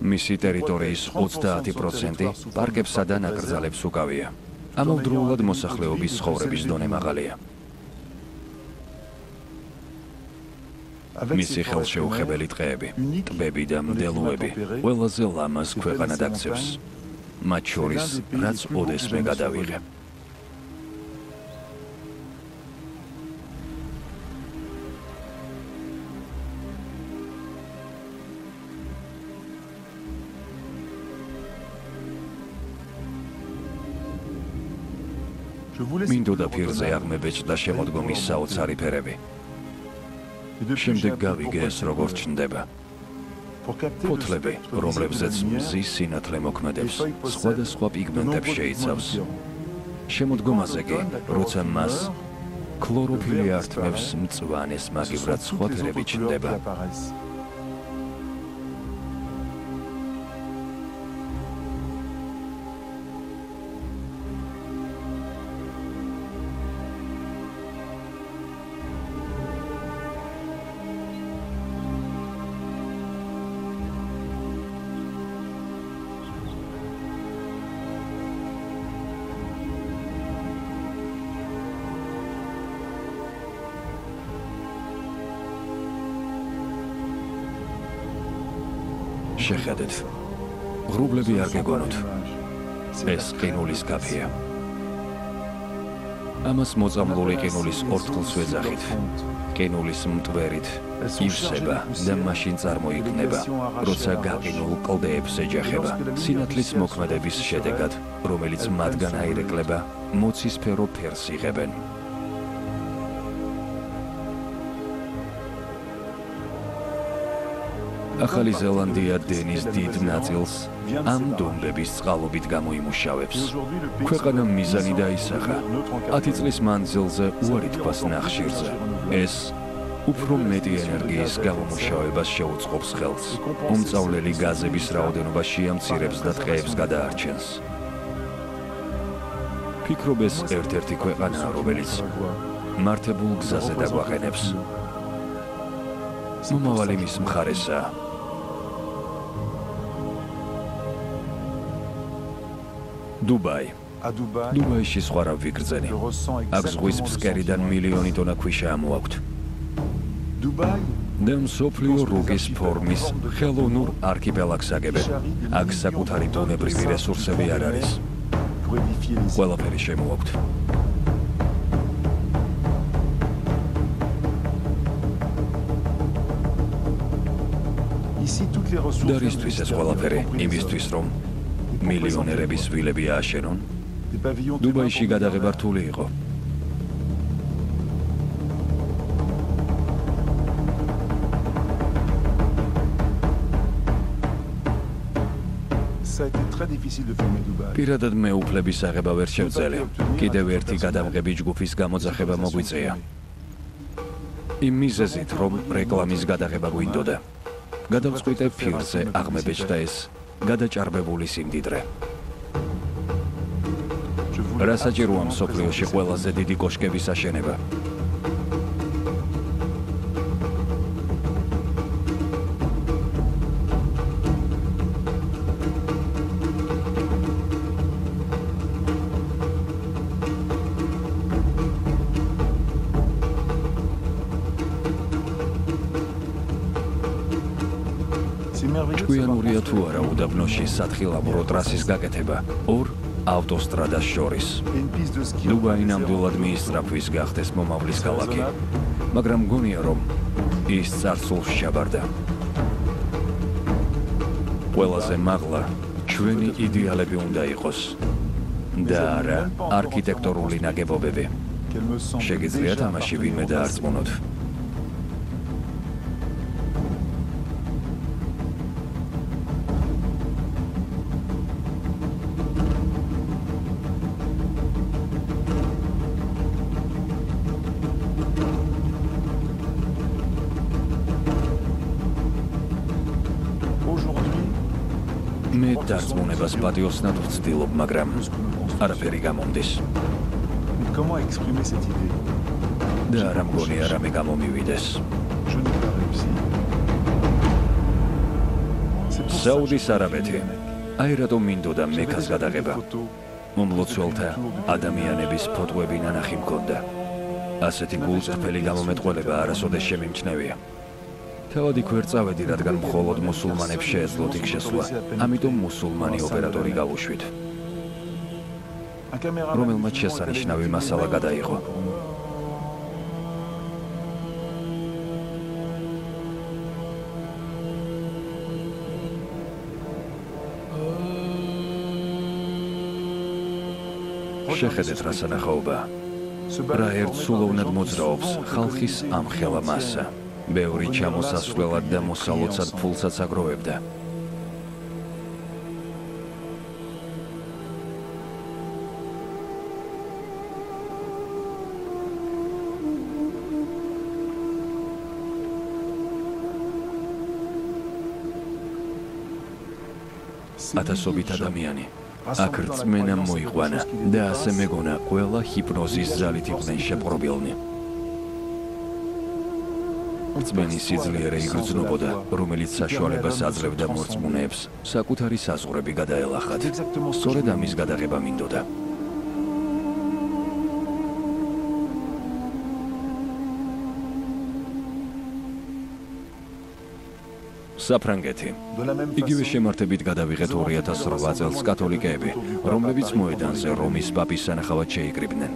მისი ტერიტორიის 30% პარკებსა და ნაკრძალებს უკავია. ამავდროულად მოსახლეობის ცხოვრების დონე მაღალია. მისი ხელშეუხებელი ტყეები, ტბები და მდელოები ყველაზე ლამაზ ქვეყანად აქცევს. მათ შორის, რაც ოდესმე გადავიღე. მინდოდა ფირზე აღმებეჭდა შემოდგომის საოცარი ფერები. შემდეგ გავიგე ეს როგორ ჩნდება. ფოთლები, რომლებზეც მზის სინათლე მოქმედებს, სხვადასხვა პიგმენტებს შეიცავს. შემოდგომაზე კი, როცა მას ქლოროფილი ართმევს, მწვანეს მაგივრად სხვა ფერები ჩნდება. შეხედეთ. ღრუბლები არ გეგონოთ. ეს ყინულის კაფეა. ამას მოწამლული ყინულის ორთქლს ვეძახით. ყინულის მტვერით ივსება და მაშინ წარმოიქმნება, როცა გაყინულ კლდეებს ეჯახება. სინათლის მოქმედების შედეგად, რომელიც მათგან აირეკლება, მოცისფერო ფერს იღებენ. ახალი ზელანდია დენის დიდ ნაწილს ამ დომბების წყალობით გამოიმუშავებს. ქვეყანამ მიზანი დაისახა. 10 წლის მანძილზე უარი თქვას ნახშირზე. ეს უფრო მეტი ენერგიის გამომუშავებას შეუწყობს ხელს. უმწავლელი გაზების რაოდენობა შეამცირებს და ტყეებს გადაარჩენს. ფიქრობ ეს ერთ-ერთი ქვეყანაა, რომელიც მართებულ გზაზე დაგვაყენებს. მომავალი მის მხარესაა. დუბაიში სხვა რა ვიგრძენი. აქ ზღვის ფსკერიდან მილიონი ტონა ქვიშა ამოაქვთ. და მსოფლიო რუგის ფორმის ხელოვნურ არქიპელაგს აგებენ. აქ საკუთარი ბუნებრივი რესურსები არ არის. ყველაფერი შემოაქვთ. და რისთვის ეს ყველაფერი? იმისთვის, რომ მილიონერების ვილები ააშენონ? დუბაიში გადაღება რთული იყო. პირადად მე უფლების აღება ვერ შევძელე. კიდევ ერთი გადამღები ჯგუფის გამოძახება მოგვიწეა. იმ მიზეზით, რომ რეკლამის გადაღება გვინდოდა. გადავწყვიტე ფირზე აღმებეჭდა ეს გადაჭარბებული სიმდიდრე. რა საჭიროა მსოფლიოში ყველაზე დიდი კოშკების აშენება? ჭკვიანურია თუ არა უდაბნოში სათხილამურო ტრასის გაკეთება ორ ავტოსტრადას შორის. დუბაი ნამდვილად მიისწრაფვის გახდეს მომავლის ქალაქი, მაგრამ მგონია, რომ ის წარსულს ჩაბარდა. ყველაზე მაღლა ჩვენი იდეალები უნდა იყოს და არა არქიტექტურული ნაგებობები. შეგიძლიათ ამაში ვინმე დაარწმუნოთ? მე დარწმუნებას პატიოსნად ვცდილობ, მაგრამ არაფერი გამომდის. და არა მგონია რამე გამომივიდეს. საუდის არაბეთი. აი რატომ მინდოდა მექას გადაღება. მომლოცველთა ადამიანების ფოტოები ნანახი მქონდა. ასეთი გულწრფელი გამომეტყველება არასოდეს შემიმჩნევია. თავად იქ ვერ წავედი, რადგან მხოლოდ მუსულმანებს შეეძლოთ იქ შესვლა. ამიტომ მუსულმანი ოპერატორი გავუშვით, რომელმაც შესანიშნავი მასალა გადაიღო. შეხედეთ რა სანახაობა. რა ერთ სულოვნად მოძრაობს ხალხის ამხელა მასა. ბევრი ჩამოსასვლელად და მოსალოცად ფულსაც აგროვებდა. ათასობით ადამიანი აქ რწმენამ მოიყვანა და ასე მეგონა ყველა ჰიპნოზის ზალით იყვნენ შეპყრობილნი. რწმენის სიძლიერე იგრძნობოდა, რომელიც საშუალებას აძლევდა მორწმუნეებს საკუთარი საზღვრები გადაელახათ. სწორედ ამის გადაღება მინდოდა. საფრანგეთი. იგივე შემართებით გადავიღეთ 2008 წელს კათოლიკეები, რომლებიც მოედანზე რომის პაპის სანახავად შეიკრიბნენ.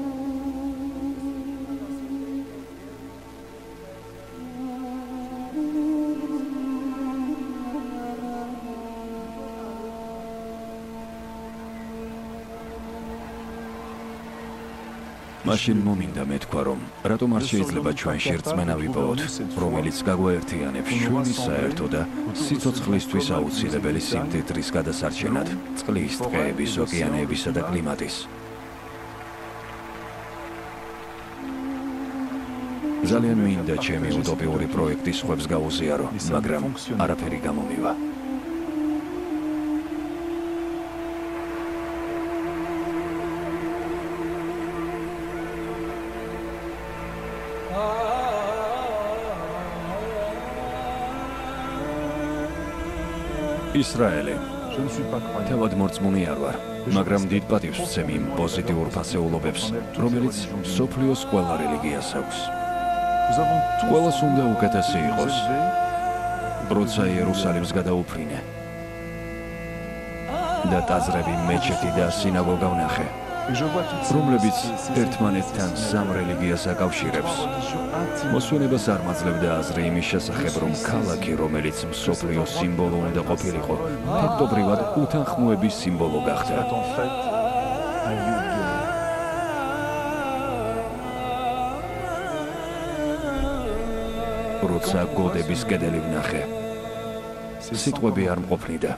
მაშინ მომინდა მეთქვა, რომ რატომ არ შეიძლება ჩვენში რწმენა ვიპოვოთ, რომელიც გაგვაერთიანებს ჩვენი საერთო და სიცოცხლისთვის აუცილებელი სიმდიდრის გადასარჩენად, წყლის, ტყეების, ოკეანეებისა და კლიმატის. ძალიან მინდა ჩემი უტოპიური პროექტის ხვებს გაუზიარო, მაგრამ არაფერი გამომივა. ისრაელი. თავად მორწმუნე არ ვარ, მაგრამ დიდ პატივს ვცემ იმ პოზიტიურ ფასეულობებს, რომელიც მსოფლიოს ყველა რელიგიას აქვს. ყველას უნდა უკეთესი იყოს, როცა იერუსალიმს გადაუფრინე და ტაძრები, მეჩეთი და სინაგოგა ვნახე, რომლებიც ერთმანეთთან სამ რელიგიას აკავშირებს. მოსვენებას არ მაძლევდა აზრი იმის შესახებ, რომ ქალაქი, რომელიც მსოფლიოს სიმბოლო უნდა ყოფილიყო, ფაქტობრივად უთანხმოების სიმბოლო გახდა. როცა გოდების კედელი ვნახე, სიტყვები არ მყოფნიდა.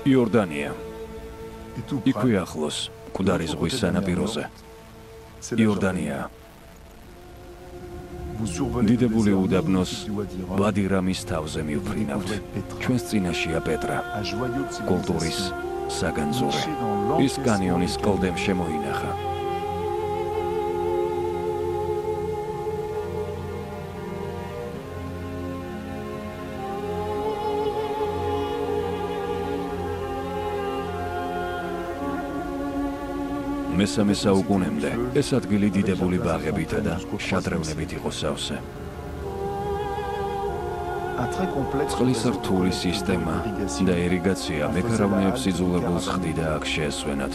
იორდანია. იქვე ახლოს, მკვდარი ზღვის სანაპიროზე. იორდანია. დიდებული უდაბნოს ვადი-რამის თავზე მივფრინავთ. ჩვენს წინაშია პეტრა, კულტურის საგანძური. ის კანიონის კლდემ შემოინახა. მესამე საუკუნემდე ეს ადგილი დიდებული ბაღებითა და შადრევნებით იყო სავსე. წყლის რთული სისტემა და ირიგაცია მექარავნეებს იძულებულს ხდიდა აქ შეესვენათ.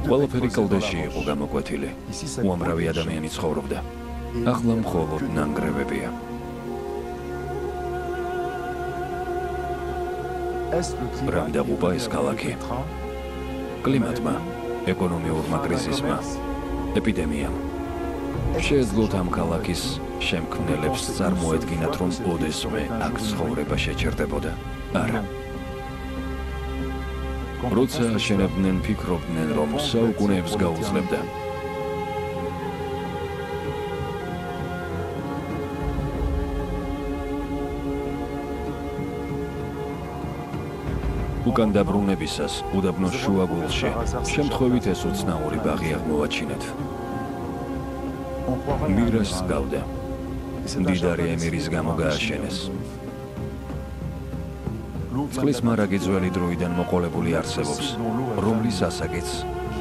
ყველაფერი კლდეში იყო გამოკვეთილი. უამრავი ადამიანი ცხოვრობდა. ახლა მხოლოდ ნანგრევებია. რამდა უპა ეს ქალაქი? კლიმატმა, ეკონომიურმა კრიზისმა, ეპიდემიამ. შეეძლოთ ამ ქალაქის შემქმნელებს წარმოედგინათ, რომ ოდესმე აქ ცხოვრება შეჩერდებოდა? არა. როცა აშენებდნენ, ფიქრობდნენ, რომ საუკუნეებს გაუძლებდა. უკან დაბრუნებისას უდაბნოს შუაგულში შემთხვევით ეს უცნაური ბაღი აღმოვაჩინეთ. მირას გავდა. მდიდარი ემირის გამო გააშენეს. წყლის მარაგი ძველი დროიდან მოყოლებული არსებობს, რომლის ასაკიც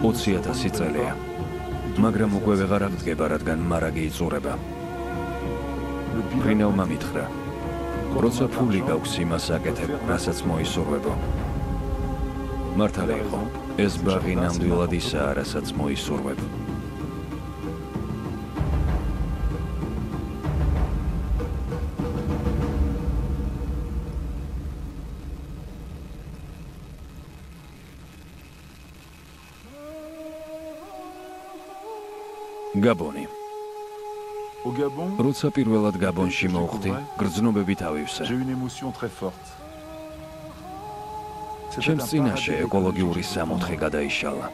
20,000 წელია. მაგრამ უკვე ვეღარ აღდგება, რადგან მარაგი იწურება. ფრინელმა მითხრა, როცა ფული გაქვს იმას აკეთებ, რასაც მოისურვებო. მართალი იყო, ეს ბაღი ნამდვილად ისაა, რასაც მოისურვებ. გაბონი. როცა პირველად გაბონში მოვხდი, გრძნობებით ავივსე. ჩემს წინაშე ეკოლოგიური სამოთხე გადაიშალა.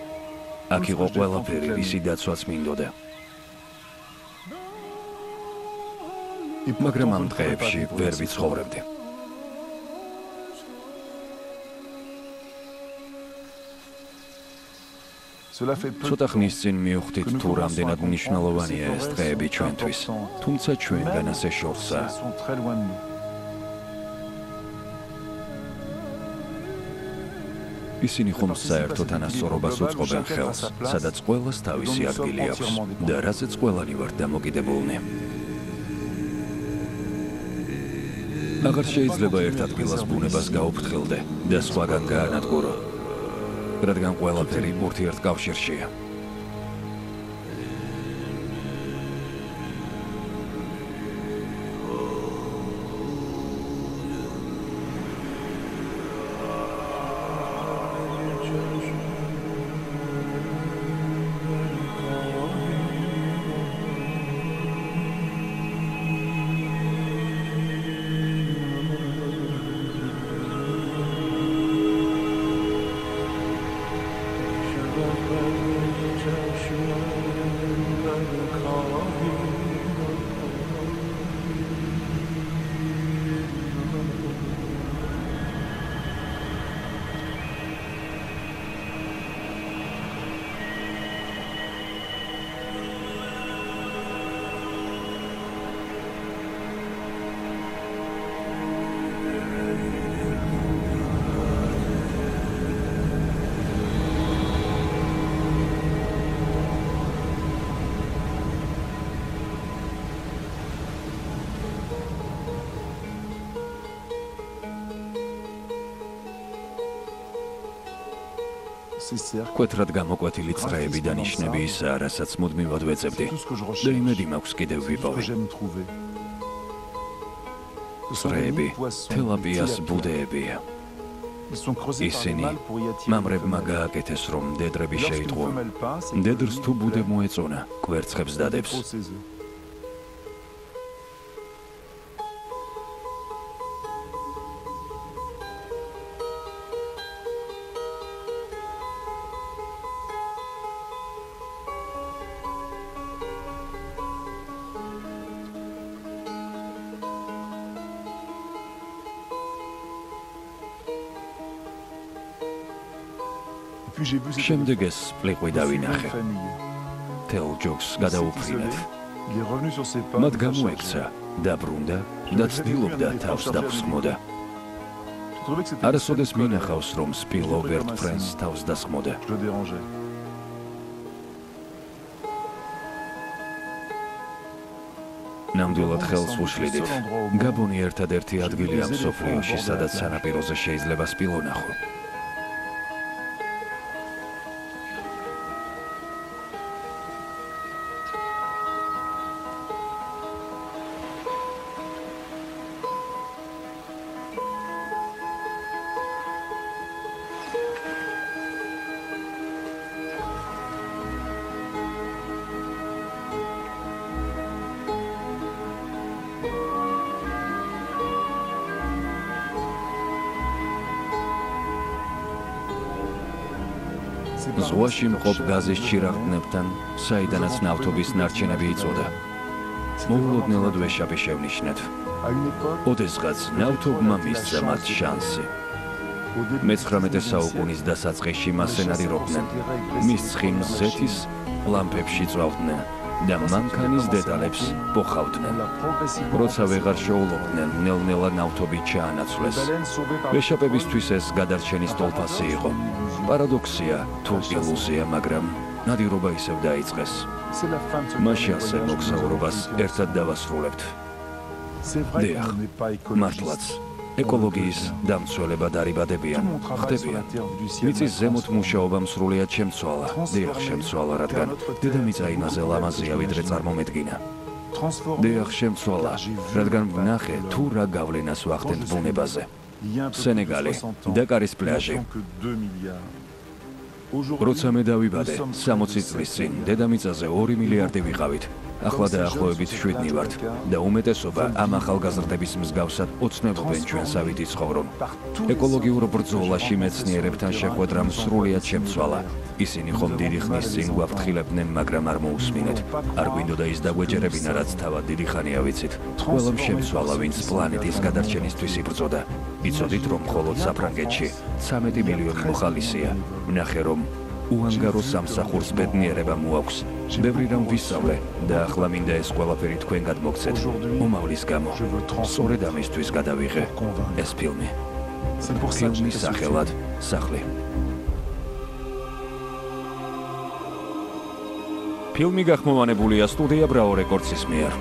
აქ იყო ყველაფერი, რისი დაცვაც მინდოდა. მაგრამ ამ დღეებში ვერ ვიცხოვრებდი. ცოტა ხნის წინ მივხვდით, თუ რამდენად მნიშვნელოვანია ეს დღეები ჩვენთვის, თუმცა ჩვენგან ასე შორსაა. ისინი ხომ საერთო თანასწორობას უწყობენ ხელს, სადაც ყველას თავისი ადგილი აქვს და რაზეც ყველანი ვართ დამოკიდებულნი. აღარ შეიძლება ერთ ადგილას ბუნებას გაუფრთხილდე და სხვაგან გაანადგურო, რადგან ყველაფერი ურთიერთკავშირშია. კვეთრად გამოკვეთილი წრეები და ნიშნები ისაა, რასაც მუდმივად ვეძებდი და იმედი მაქვს კიდევ ვიპოვე. წრეები თელაპიას ბუდეებია. ისინი მამრებმა გააკეთეს, რომ მდედრები შეიტყვო. მდედრს თუ ბუდე მოეწონა, კვერცხებს დადებს. შემდეგ ეს პლიყვი დავინახე. თელ ჯოგს გადაუფრინეთ. მათ გამოექცა, დაბრუნდა და ცდილობდა თავს დაფსხმოდა. არასოდეს მინახავს, რომ სპილოვერტ ფრენს თავს დასხმოდა. ნამდვილად ხელს უშლიდით. გაბონი ერთადერთი ადგილია მსოფლიოში, სადაც სანაპიროზე შეიძლება სპილო ნახო. ზღვაში მყოფ გაზის ჩირაღდნებთან, საიდანაც ნავთობის ნარჩენები იწოდა. მოულოდნელად ვეშაპი შევნიშნეთ. ოდესღაც ნავთობმა მისცა მათ შანსი. მე-19 საუკუნის დასაწყისში მას ენადირობდნენ. მის ცხიმს ზეთის ლამპებში წვავდნენ და მანქანის დეტალებს პოხავდნენ. როცა ვეღარ შეულოდნენ, ნელ-ნელა ნავთობი ჩაანაცვლეს. ვეშაპებისთვის ეს გადარჩენის ტოლფასი იყო. პარადოქსია თუ ილუზია, მაგრამ ნადირობა ისევ დაიწყეს. მაშინ ასე მოგზაურობას ერთად დავასრულებთ. დიახ, მართლაც. ეკოლოგიის დამცველება დარიბადებიან, ხდებიან. მიწის ზემოთ მუშაობამ სრულიად შემცვალა. დიახ, შემცვალა, რადგან დედამიწა იმაზე ლამაზია, ვიდრე წარმომედგინა. დიახ, შემცვალა, რადგან ვნახე თუ რა გავლენას ვახდენთ ბუნებაზე. სენეგალი, დაკარის პლაჟი. როცა მე დავიბადე, 60 წლის წინ დედამიწაზე 2 მილიარდი ვიყავით. ახლა დაახლოებით 7 ვართ და უმეტესობა ამ ახალგაზრდების მსგავსად ოცნებობენ ჩვენს ავით იცხოვრონ. ეკოლოგიურ ბრძოლაში მეცნიერებთან შეხვედრამ სრულიად შემცვალა. ისინი ხომ დიდი ხნის წინ გვაფრთხილებდნენ, მაგრამ არ მოусმინეთ. არ გვინდოდა ის დაგვეჯერებინა, რაც თავად დიდი ხანია ვიცით. ყველამ შემცვალა, ვინც პლანეტის გადარჩენისთვის იბრძოდა. იცოდით, რომ მხოლოდ საფრანგეთში 13 მილიონი მოხალისეა. ვნახე, რომ უანგარო სამსახურს ბედნიერება მოაქვს. ბევრი რამ ვისწავლე და ახლა მინდა ეს ყველაფერი თქვენ გადმოგცეთ. მომავლის გამო. სწორედ ამისთვის გადავიღე ეს ფილმი. ფილმის სახელად სახლი. ფილმი გახმოვანებულია სტუდია ბრაო რეკორდსის მიერ.